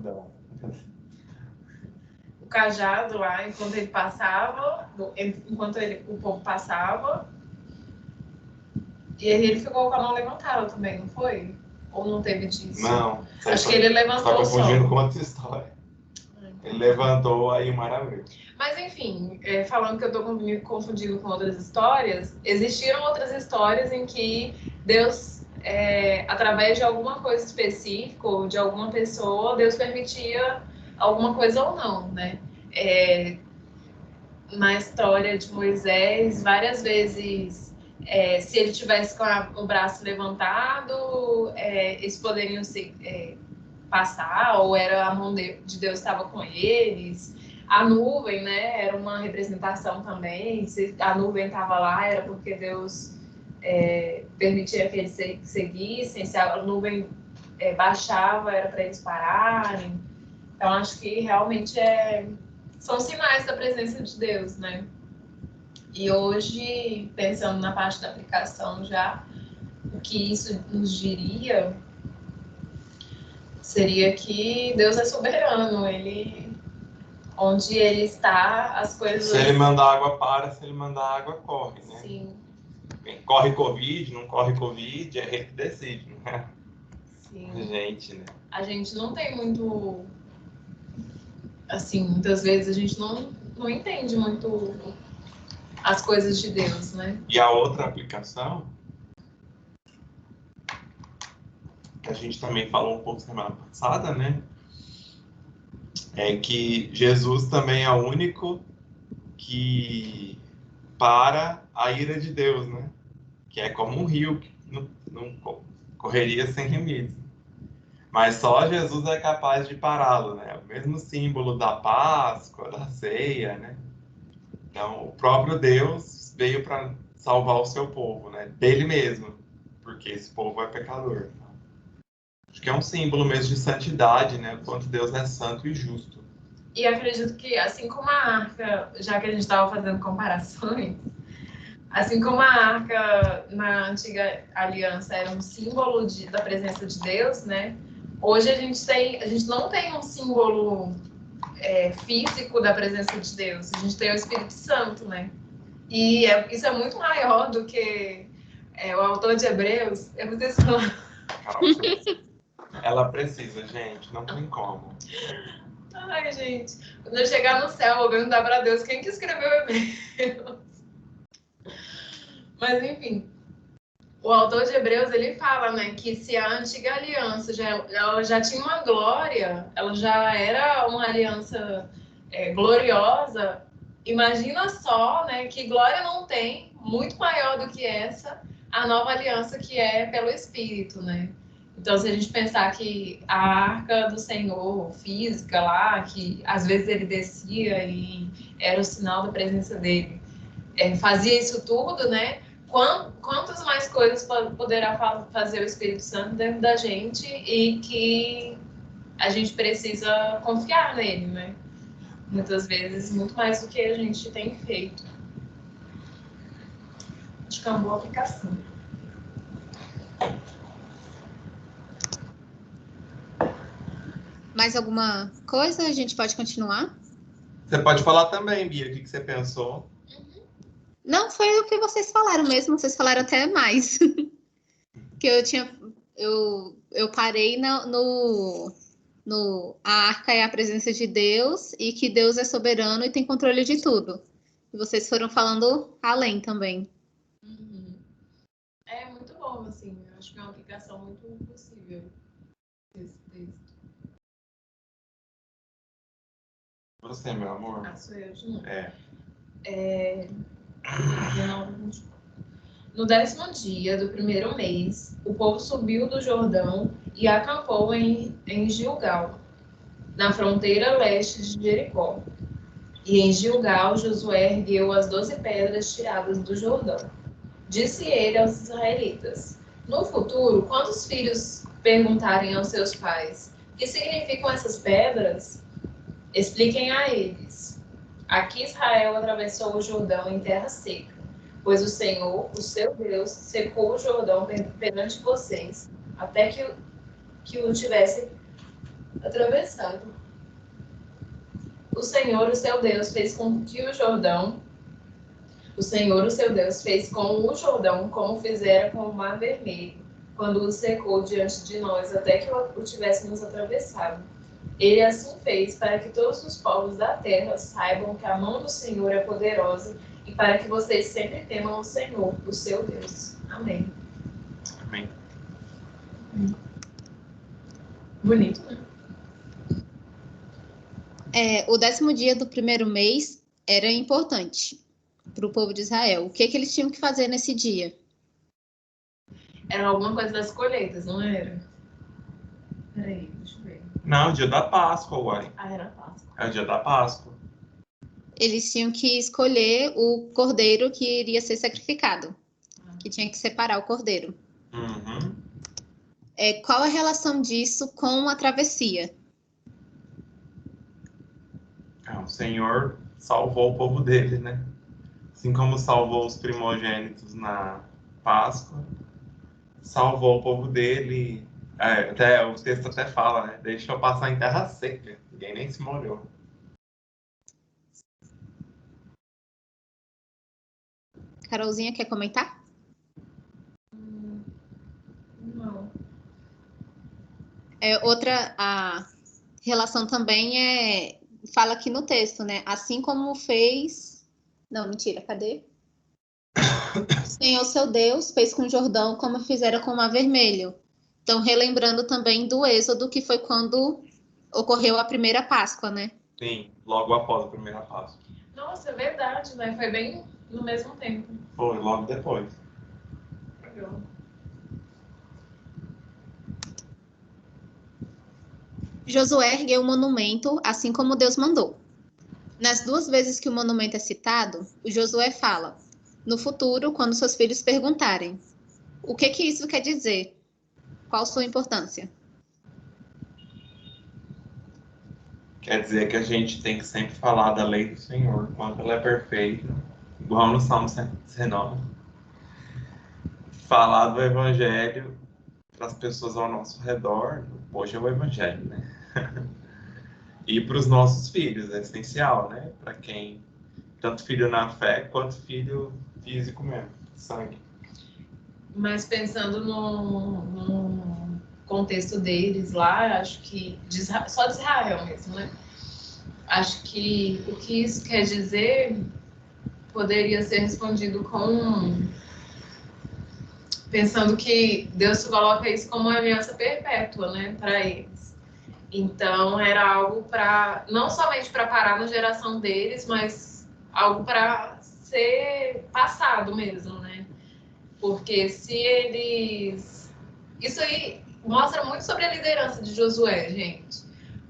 O cajado lá, enquanto ele passava, o povo passava. E ele ficou com a mão levantada também, não foi? Ou não teve disso? Não. Acho que ele levantou só. Está confundindo só. com outra história. Ele levantou aí o mar abriu. Mas enfim, falando que eu estou me confundindo com outras histórias, existiram outras histórias em que Deus, através de alguma coisa específica, ou de alguma pessoa, Deus permitia alguma coisa ou não, né? Na história de Moisés, várias vezes, se ele tivesse com o braço levantado, eles poderiam passar, ou era a mão de Deus estava com eles. A nuvem, né, era uma representação também. Se a nuvem estava lá, era porque Deus permitia que eles seguissem. Se a nuvem baixava, era para eles pararem. Então, acho que realmente são sinais da presença de Deus, né? E hoje, pensando na parte da aplicação já, o que isso nos diria seria que Deus é soberano, onde ele está, as coisas... Se ele mandar água, para, se ele mandar água, corre, né? Sim. Corre Covid, não corre Covid, é ele que decide, né? Sim. Gente, né? A gente não tem muito... Assim, muitas vezes a gente não entende muito as coisas de Deus, né? E a outra aplicação, que a gente também falou um pouco semana passada, né? É que Jesus também é o único que para a ira de Deus, né? Que é como um rio que não correria sem limites. Mas só Jesus é capaz de pará-lo, né? O mesmo símbolo da Páscoa, da ceia, né? Então, o próprio Deus veio para salvar o seu povo, né? Dele mesmo, porque esse povo é pecador. Acho que é um símbolo mesmo de santidade, né? O quanto Deus é santo e justo. E acredito que, assim como a arca, já que a gente estava fazendo comparações, assim como a arca na antiga aliança era um símbolo da presença de Deus, né? Hoje a gente não tem um símbolo físico da presença de Deus. A gente tem o Espírito Santo, né? E isso é muito maior do que o autor de Hebreus. Eu preciso falar. Ela precisa, gente, não tem como. Ai, gente, quando eu chegar no céu, eu vou perguntar para Deus quem que escreveu Hebreus. Mas, enfim, o autor de Hebreus, ele fala, né, que se a antiga aliança ela já tinha uma glória, ela já era uma aliança gloriosa, imagina só, né, que glória não tem, muito maior do que essa, a nova aliança que é pelo Espírito, né? Então, se a gente pensar que a arca do Senhor, física lá, que às vezes ele descia e era o sinal da presença dele, fazia isso tudo, né? Quantas mais coisas poderá fazer o Espírito Santo dentro da gente e que a gente precisa confiar nele, né? Muitas vezes, muito mais do que a gente tem feito. Acho que é uma boa aplicação. Mais alguma coisa? A gente pode continuar? Você pode falar também, Bia, o que você pensou? Não, foi o que vocês falaram mesmo. Vocês falaram até mais. Que eu parei a arca é a presença de Deus e que Deus é soberano e tem controle de tudo. E vocês foram falando além também. É muito bom, assim. Eu acho que é uma aplicação muito possível desse texto. Você, meu amor. Ah, sou eu de novo. 19, no 10º dia do primeiro mês, o povo subiu do Jordão e acampou em Gilgal, na fronteira leste de Jericó. E em Gilgal, Josué ergueu as 12 pedras tiradas do Jordão. Disse ele aos israelitas: no futuro, quando os filhos perguntarem aos seus pais o que significam essas pedras, expliquem a eles: aqui Israel atravessou o Jordão em terra seca, pois o Senhor, o seu Deus, secou o Jordão perante vocês, até que o tivesse atravessado. O Senhor, o seu Deus, fez com o Jordão como fizera com o Mar Vermelho, quando o secou diante de nós, até que o tivéssemos atravessado. Ele assim fez para que todos os povos da terra saibam que a mão do Senhor é poderosa e para que vocês sempre temam o Senhor, o seu Deus. Amém. Amém. Bonito, né? O 10º dia do primeiro mês era importante para o povo de Israel. O que eles tinham que fazer nesse dia? Era alguma coisa das colheitas, não era? Peraí, deixa eu ver. Não, o dia da Páscoa, uai. Ah, era Páscoa. É o dia da Páscoa. Eles tinham que escolher o cordeiro que iria ser sacrificado, que tinha que separar o cordeiro. Uhum. Qual a relação disso com a travessia? O Senhor salvou o povo dele, né? Assim como salvou os primogênitos na Páscoa, salvou o povo dele. O texto até fala, né? Deixou passar em terra seca. Ninguém nem se molhou. Carolzinha, quer comentar? Não. A relação também fala aqui no texto, né? Assim como fez... Não, mentira, cadê? O Senhor, seu Deus, fez com o Jordão como fizera com o Mar Vermelho. Então, relembrando também do Êxodo, que foi quando ocorreu a primeira Páscoa, né? Sim, logo após a primeira Páscoa. Nossa, é verdade, né? Foi bem no mesmo tempo. Foi, logo depois. Legal. Josué ergueu o monumento, assim como Deus mandou. Nas 2 vezes que o monumento é citado, o Josué fala: no futuro, quando seus filhos perguntarem, o que isso quer dizer? Qual sua importância? Quer dizer que a gente tem que sempre falar da lei do Senhor, quanto ela é perfeita, igual no Salmo 119. Falar do Evangelho para as pessoas ao nosso redor, hoje é o Evangelho, né? E para os nossos filhos, é essencial, né? Para quem, tanto filho na fé, quanto filho físico mesmo, sangue. Mas pensando no contexto deles lá, acho que só de Israel mesmo, né? Acho que o que isso quer dizer poderia ser respondido pensando que Deus coloca isso como uma aliança perpétua, né, para eles. Então era algo para não somente para parar na geração deles, mas algo para ser passado mesmo, né? Porque se eles... Isso aí mostra muito sobre a liderança de Josué, gente.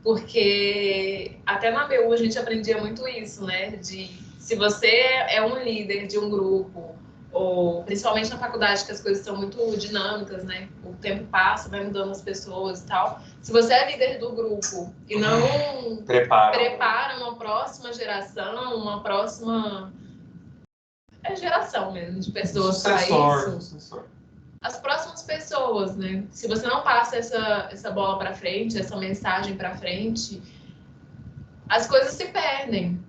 Porque até na BU a gente aprendia muito isso, né? De se você é um líder de um grupo, ou principalmente na faculdade, que as coisas são muito dinâmicas, né? O tempo passa, vai mudando as pessoas e tal. Se você é líder do grupo e não prepara uma próxima geração, uma próxima... geração mesmo, de pessoas para isso. Sucessor. As próximas pessoas, né? Se você não passa essa bola para frente, essa mensagem para frente, as coisas se perdem.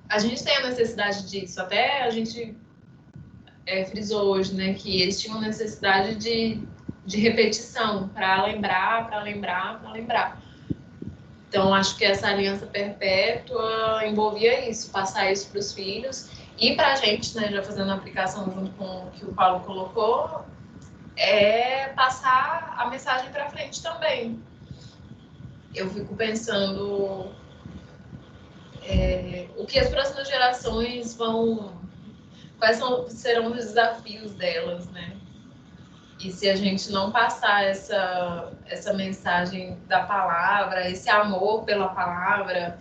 A gente tem a necessidade disso. Até a gente frisou hoje, né? Que eles tinham necessidade de repetição para lembrar. Então, acho que essa aliança perpétua envolvia isso, passar isso para os filhos. E para a gente, né, já fazendo a aplicação junto com o que o Paulo colocou, é passar a mensagem para frente também. Eu fico pensando o que as próximas gerações quais serão os desafios delas, né? E se a gente não passar essa mensagem da palavra, esse amor pela palavra,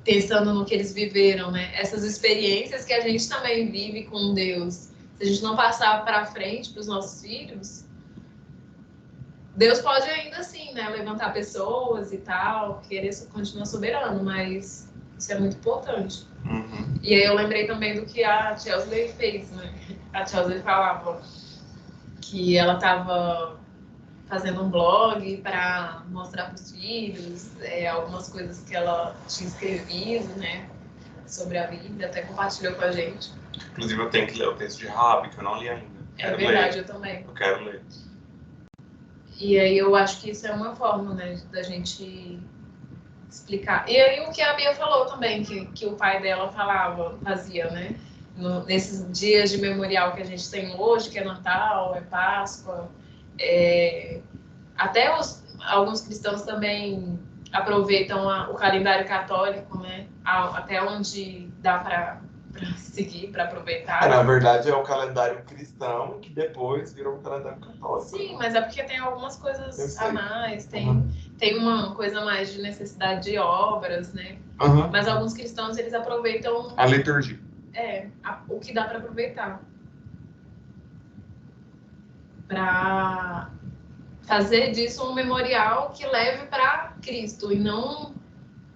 pensando no que eles viveram, né? Essas experiências que a gente também vive com Deus, se a gente não passar para frente para os nossos filhos, Deus pode ainda assim, né, levantar pessoas e tal, querer continuar soberano, mas isso é muito importante. Uhum. E aí eu lembrei também do que a Chelsea fez, né? A Chelsea falava que ela estava fazendo um blog para mostrar para os filhos algumas coisas que ela tinha escrevido, né, sobre a Bíblia, até compartilhou com a gente. Inclusive eu tenho que ler o texto de Rabi, que eu não li ainda. É verdade, eu também. Eu quero ler. E aí eu acho que isso é uma forma, né, da gente explicar. E aí o que a Bia falou também, que o pai dela fazia, né? Nesses dias de memorial que a gente tem hoje, que é Natal, é Páscoa, até alguns cristãos também aproveitam o calendário católico, né? Até onde dá para seguir, para aproveitar. Na verdade é o calendário cristão que depois virou um calendário católico. Sim, mas é porque tem algumas coisas a mais, tem uma coisa mais de necessidade de obras, né? Uhum. Mas alguns cristãos, eles aproveitam... A liturgia. O que dá para aproveitar. Para fazer disso um memorial que leve para Cristo, e não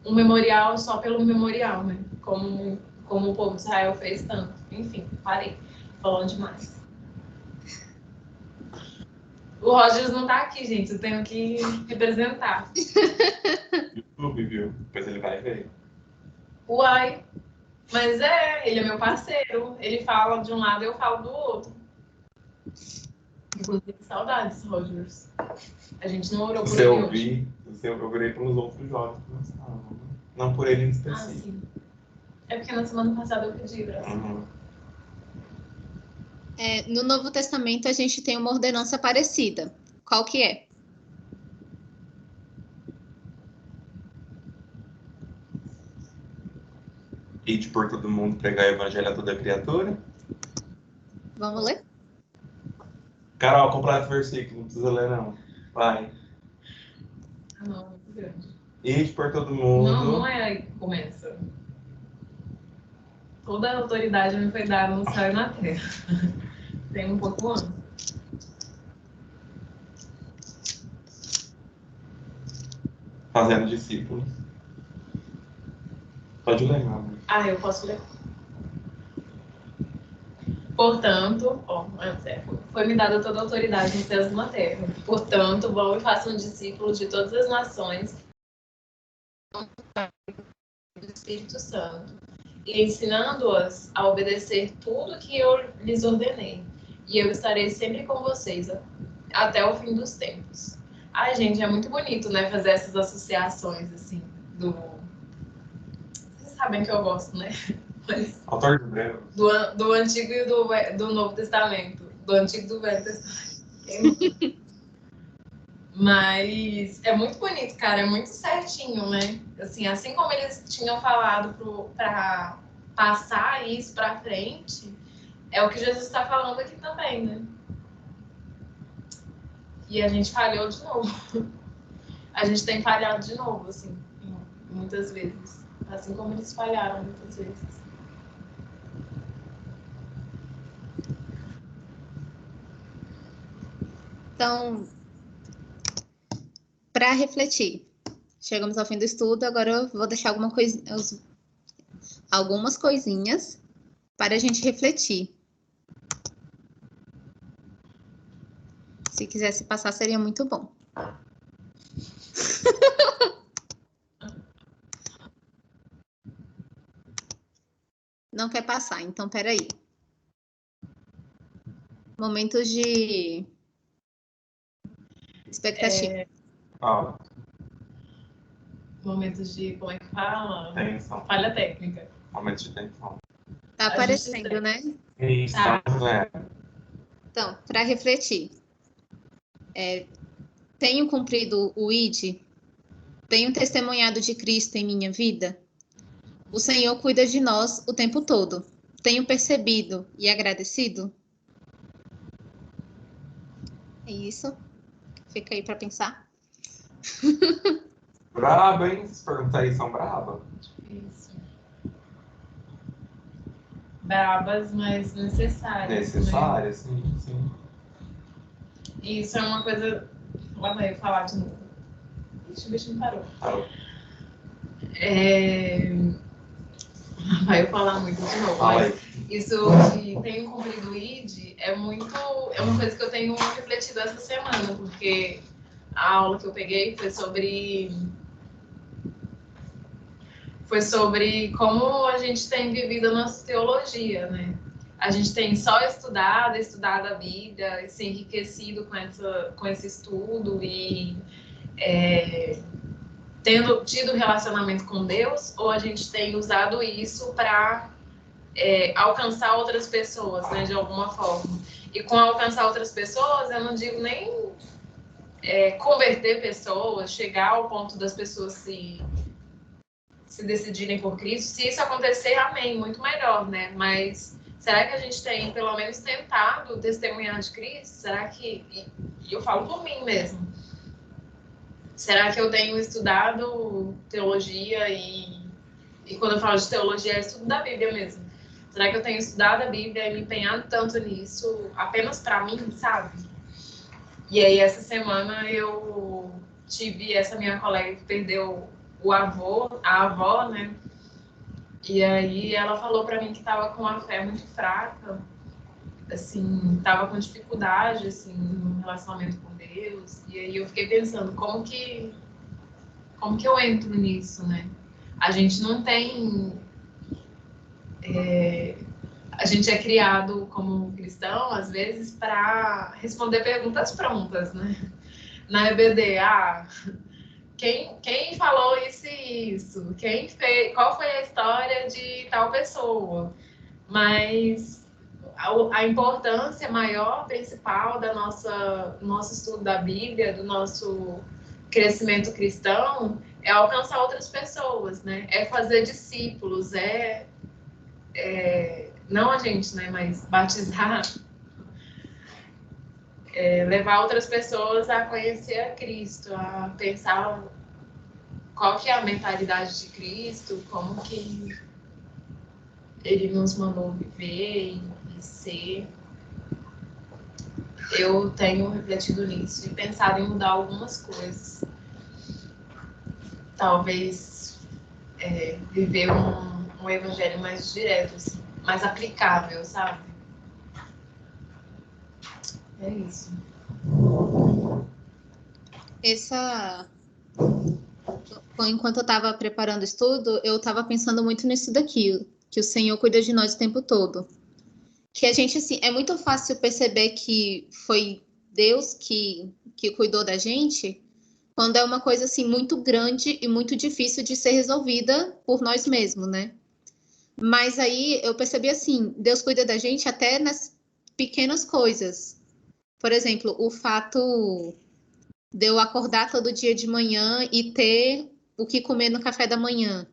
um memorial só pelo memorial, né? Como o povo de Israel fez tanto. Enfim, parei. Falando demais. O Rogers não tá aqui, gente. Eu tenho que representar. YouTube, viu? Depois ele vai ver. Uai. Mas ele é meu parceiro. Ele fala de um lado e eu falo do outro. Inclusive, saudades, Rogers. A gente não orou por ele hoje. Eu orei pelos outros jovens que não estavam. Não por ele em específico. Ah, sim. É porque na semana passada eu pedi graça. Uhum. No Novo Testamento a gente tem uma ordenança parecida. Qual que é? Ide por todo mundo, pregar o evangelho a toda criatura. Vamos ler? Carol, completa o versículo, não precisa ler não. Vai. Ah, não, muito grande. Ide por todo mundo. Não é aí que começa. Toda a autoridade me foi dada no céu e na terra. Tem um pouco antes. Fazendo discípulos. Pode ler, meu amor. Eu posso ler. Portanto, foi-me dada toda a autoridade nos céus e na terra. Portanto, vão e façam discípulos de todas as nações do Espírito Santo, e ensinando-as a obedecer tudo que eu lhes ordenei. E eu estarei sempre com vocês até o fim dos tempos. Ai, gente, é muito bonito, né, fazer essas associações, assim, Vocês sabem que eu gosto, né? Autor do Breve. Do Antigo e do Novo Testamento. Do Antigo e do Velho Testamento. Mas é muito bonito, cara. É muito certinho, né? Assim como eles tinham falado para passar isso para frente, é o que Jesus está falando aqui também, né? E a gente falhou de novo. A gente tem falhado de novo, assim, muitas vezes. Assim como eles falharam muitas vezes. Então, para refletir, chegamos ao fim do estudo, agora eu vou deixar algumas coisinhas para a gente refletir. Se quisesse passar, seria muito bom. Não quer passar, então peraí. Momentos de expectativa. Momentos de, como é que fala? Tensão. Falha técnica. Momentos de tensão. Tá aparecendo, né? Isso, Tá. Então, para refletir, tenho cumprido o ID? Tenho testemunhado de Cristo em minha vida? O Senhor cuida de nós o tempo todo. Tenho percebido e agradecido? É isso. Fica aí para pensar. Braba, hein? Essas perguntas aí são brabas. Isso. Brabas, mas necessárias. Necessárias, né? sim. Isso é uma coisa... Lá vai eu falar de novo. Ixi, o bicho não parou. Parou. Vai eu falar muito de novo. Fala aí. Isso de tenho cumprido o ID é uma coisa que eu tenho refletido essa semana, porque a aula que eu peguei foi sobre como a gente tem vivido a nossa teologia, né? A gente tem só estudado a Bíblia, e se enriquecido com esse estudo e tendo tido relacionamento com Deus, ou a gente tem usado isso para alcançar outras pessoas, né, de alguma forma. E com alcançar outras pessoas, eu não digo nem converter pessoas, chegar ao ponto das pessoas se decidirem por Cristo. Se isso acontecer, amém, muito melhor, né? Mas será que a gente tem, pelo menos, tentado testemunhar de Cristo? Será que... E eu falo por mim mesmo. Será que eu tenho estudado teologia e quando eu falo de teologia, é estudo da Bíblia mesmo. Será que eu tenho estudado a Bíblia e me empenhado tanto nisso apenas para mim, sabe? E aí, essa semana, eu tive essa minha colega que perdeu a avó, né? E aí, ela falou para mim que estava com a fé muito fraca, assim, estava com dificuldade, assim, no relacionamento com Deus. E aí, eu fiquei pensando, como que eu entro nisso, né? A gente não tem... a gente é criado como cristão, às vezes, para responder perguntas prontas, né? Na EBD, quem falou isso e isso? Quem fez? Qual foi a história de tal pessoa? Mas a importância maior, principal do nosso estudo da Bíblia, do nosso crescimento cristão, é alcançar outras pessoas, né? É fazer discípulos, não a gente, né? Mas batizar, levar outras pessoas a conhecer a Cristo, a pensar qual que é a mentalidade de Cristo, como que Ele nos mandou viver e ser. Eu tenho refletido nisso e pensado em mudar algumas coisas. Talvez viver um evangelho mais direto, assim, mais aplicável, sabe? É isso. Enquanto eu estava preparando o estudo, eu estava pensando muito nisso daqui, que o Senhor cuida de nós o tempo todo. Que a gente, assim, é muito fácil perceber que foi Deus que cuidou da gente, quando é uma coisa, assim, muito grande e muito difícil de ser resolvida por nós mesmos, né? Mas aí eu percebi, assim, Deus cuida da gente até nas pequenas coisas. Por exemplo, o fato de eu acordar todo dia de manhã e ter o que comer no café da manhã,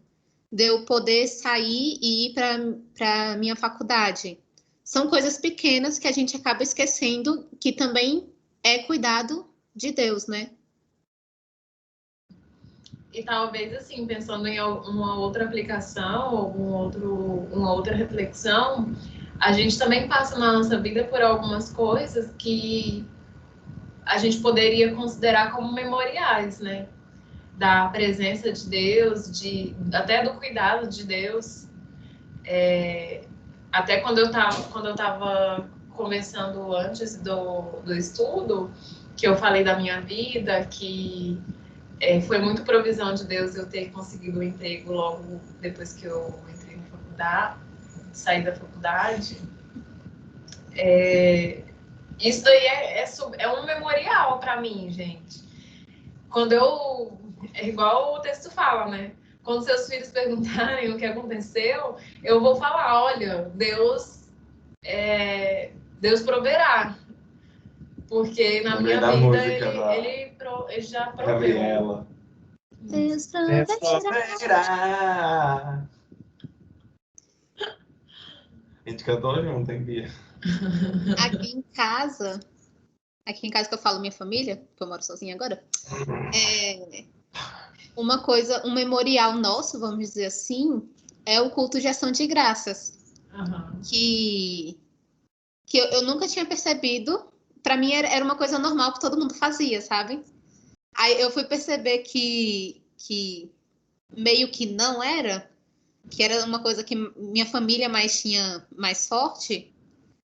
de eu poder sair e ir para minha faculdade. São coisas pequenas que a gente acaba esquecendo que também é cuidado de Deus, né? E talvez, assim, pensando em uma outra aplicação, uma outra reflexão, a gente também passa na nossa vida por algumas coisas que a gente poderia considerar como memoriais, né? Da presença de Deus, até do cuidado de Deus. Até quando eu estava começando antes do estudo, que eu falei da minha vida, que foi muito provisão de Deus eu ter conseguido um emprego logo depois que eu entrei na faculdade, saí da faculdade. Isso daí é um memorial para mim, gente. É igual o texto fala, né? Quando seus filhos perguntarem o que aconteceu, eu vou falar, olha, Deus proverá. Porque na Lembrei minha da vida música da ele já proveu. Gabriela. Deus proverá. Proverá. A gente cantou junto, hein, Bia? Aqui em casa que eu falo minha família, que eu moro sozinha agora, uma coisa, um memorial nosso, vamos dizer assim, é o culto de ação de graças. Aham. Que eu nunca tinha percebido. Para mim era uma coisa normal que todo mundo fazia, sabe? Aí eu fui perceber que meio que não era, que era uma coisa que minha família mais tinha mais forte,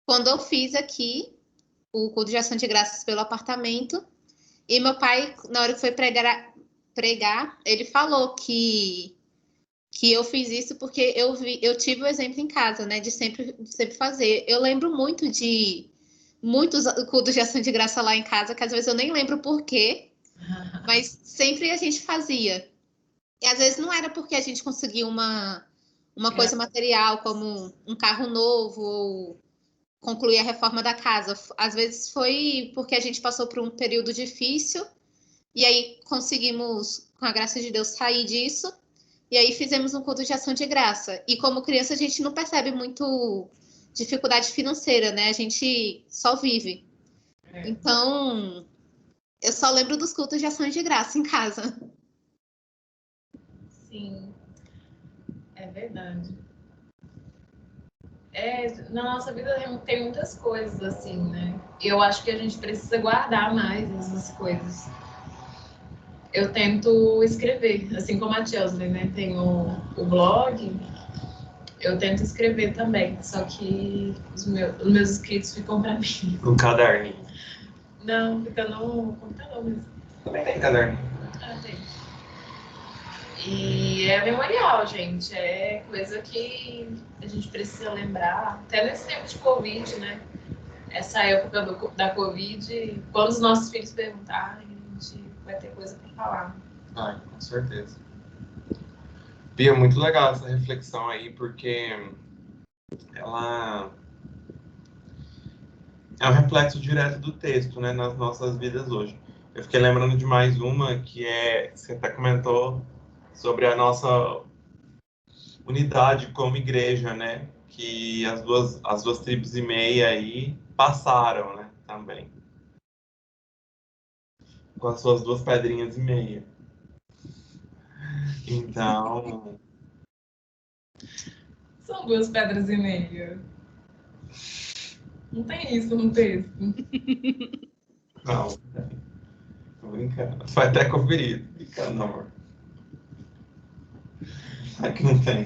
quando eu fiz aqui o culto de ação de graças pelo apartamento. E meu pai, na hora que foi pregar, ele falou que eu fiz isso porque eu tive o exemplo em casa, né, de sempre fazer. Eu lembro muito de muitos cultos de ação de graça lá em casa, que às vezes eu nem lembro por quê, mas sempre a gente fazia. E às vezes não era porque a gente conseguiu uma coisa material, como um carro novo ou concluir a reforma da casa. Às vezes foi porque a gente passou por um período difícil e aí conseguimos, com a graça de Deus, sair disso. E aí fizemos um culto de ação de graça. E como criança, a gente não percebe muito dificuldade financeira, né? A gente só vive. Então, eu só lembro dos cultos de ação de graça em casa. Sim, é verdade. Na nossa vida tem muitas coisas assim, né? Eu acho que a gente precisa guardar mais essas coisas. Eu tento escrever, assim como a Chelsea, né? Tem o blog, eu tento escrever também, só que os meus escritos ficam para mim. Um caderninho. Não, fica no computador mesmo. Também tem caderninho. Tem. E é memorial, gente. É coisa que a gente precisa lembrar. Até nesse tempo de Covid, né? Essa época da Covid, quando os nossos filhos perguntarem, a gente vai ter coisa para falar. Ai, com certeza. Bia, muito legal essa reflexão aí, porque ela é um reflexo direto do texto, né, nas nossas vidas hoje. Eu fiquei lembrando de mais uma, que você até comentou sobre a nossa unidade como igreja, né, que as duas tribos e meia aí passaram, né, também. Com as suas 2 pedrinhas e meia. Então... São 2 pedras e meia. Não tem isso no texto. Não, tô brincando. Foi até conferir. Brincando, amor. Aqui não tem.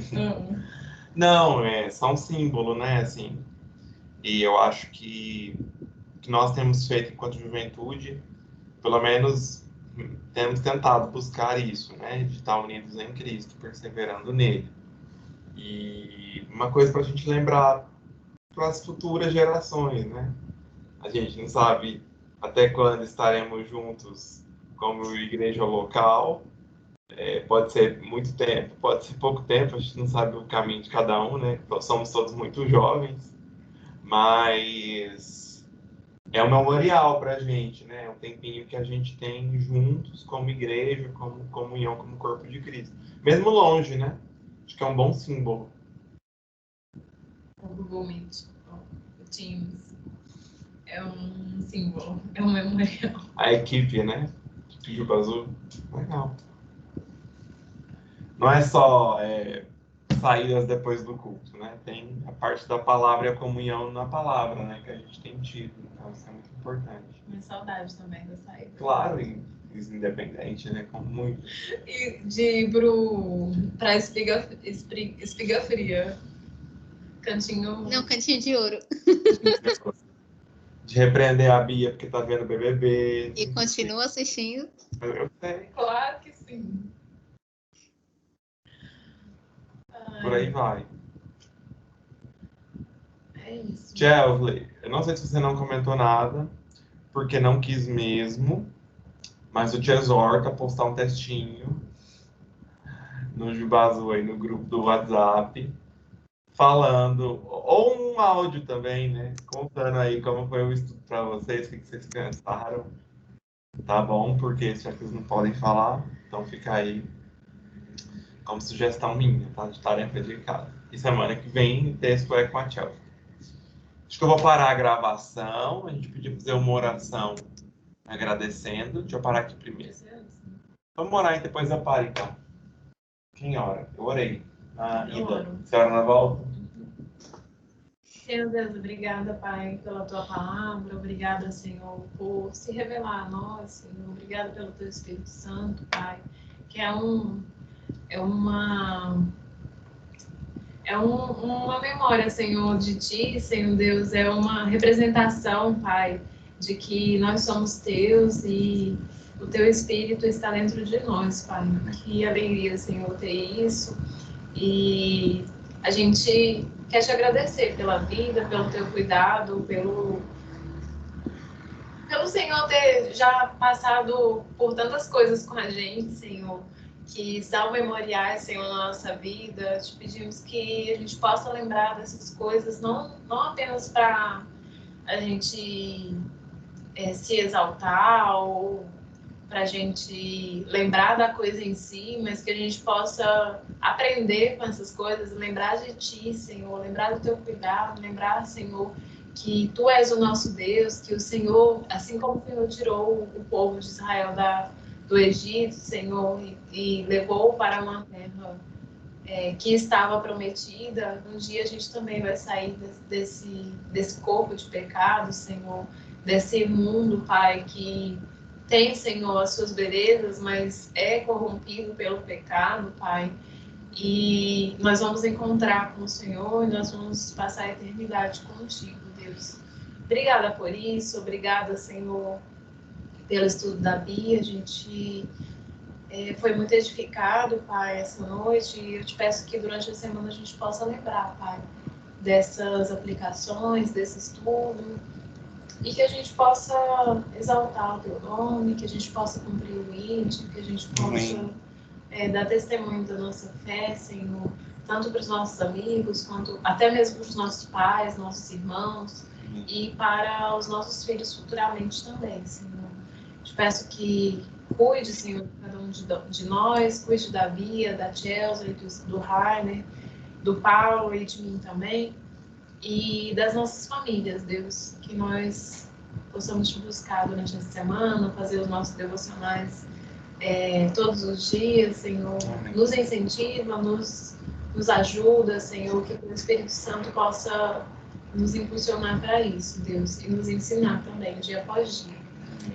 Não, só um símbolo, né, assim. E eu acho que nós temos feito enquanto juventude, pelo menos temos tentado buscar isso, né, de estar unidos em Cristo, perseverando nele. E uma coisa para a gente lembrar para as futuras gerações, né? A gente não sabe até quando estaremos juntos como igreja local. Pode ser muito tempo, pode ser pouco tempo, a gente não sabe o caminho de cada um, né? Somos todos muito jovens, mas é um memorial para a gente, né? É um tempinho que a gente tem juntos como igreja, como comunhão, como corpo de Cristo. Mesmo longe, né? Acho que é um bom símbolo. O Google Meet, o Teams, é um símbolo, é um memorial. A equipe, né? Juba Azul, legal. Não é só saídas depois do culto, né? Tem a parte da palavra e a comunhão na palavra, né? Que a gente tem tido. Então, isso é muito importante. Minha saudade também da saída. Claro, independente, né? Com muito. E de ir pra espiga fria. Cantinho. Não, cantinho de ouro. De repreender a Bia porque tá vendo BBB. E continua assistindo. Eu sei. Claro que sim. Por aí vai. É isso. Chelsea, eu não sei se você não comentou nada, porque não quis mesmo, mas eu te exorto a postar um textinho no Juba Azul aí no grupo do WhatsApp, falando, ou um áudio também, né? Contando aí como foi o estudo para vocês, o que vocês pensaram. Tá bom? Porque já que vocês não podem falar, então fica aí como sugestão minha, tá? De tarefa de casa. E semana que vem o texto é com a Chelsea. Acho que eu vou parar a gravação. A gente podia fazer uma oração agradecendo. Deixa eu parar aqui primeiro. Vamos orar e depois eu paro, então. Quem ora? Eu orei. Ida. Você ora na volta? Senhor Deus, obrigada, Pai, pela Tua palavra. Obrigada, Senhor, por se revelar a nós, Senhor. Obrigada pelo Teu Espírito Santo, Pai, que é uma memória, Senhor, de Ti, Senhor Deus. É uma representação, Pai, de que nós somos Teus e o Teu Espírito está dentro de nós, Pai. Que alegria, Senhor, ter isso. E a gente quer te agradecer pela vida, pelo teu cuidado, pelo Senhor ter já passado por tantas coisas com a gente, Senhor, que são memoriais, Senhor, na nossa vida. Te pedimos que a gente possa lembrar dessas coisas, não apenas para a gente se exaltar ou para a gente lembrar da coisa em si, mas que a gente possa aprender com essas coisas, lembrar de Ti, Senhor, lembrar do Teu cuidado, lembrar, Senhor, que Tu és o nosso Deus, que o Senhor, assim como o Senhor tirou o povo de Israel do Egito, Senhor, e levou para uma terra que estava prometida, um dia a gente também vai sair desse corpo de pecado, Senhor, desse mundo, Pai, que tem, Senhor, as suas belezas, mas é corrompido pelo pecado, Pai. E nós vamos encontrar com o Senhor e nós vamos passar a eternidade contigo, Deus. Obrigada por isso, obrigada, Senhor, pelo estudo da Bia. A gente foi muito edificado, Pai, essa noite. E eu te peço que durante a semana a gente possa lembrar, Pai, dessas aplicações, desse estudo, e que a gente possa exaltar o Teu nome, que a gente possa cumprir o íntimo, que a gente possa dar testemunho da nossa fé, Senhor, tanto para os nossos amigos, quanto até mesmo para os nossos pais, nossos irmãos, e para os nossos filhos futuramente também, Senhor. Te peço que cuide, Senhor, de cada um de nós, cuide da Bia, da Chelsea, do Rainer, do Paulo e de mim também, e das nossas famílias, Deus, que nós possamos te buscar durante essa semana, fazer os nossos devocionais todos os dias, Senhor. Amém. Nos incentiva, nos ajuda, Senhor, que o Espírito Santo possa nos impulsionar para isso, Deus, e nos ensinar também, dia após dia.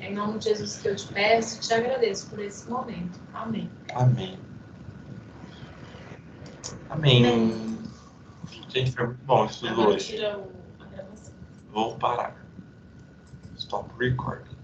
Em nome de Jesus que eu te peço, te agradeço por esse momento. Amém. Amém. Amém. Gente, foi muito bom isso Agora hoje. tira a gravação. Vou parar. Stop recording.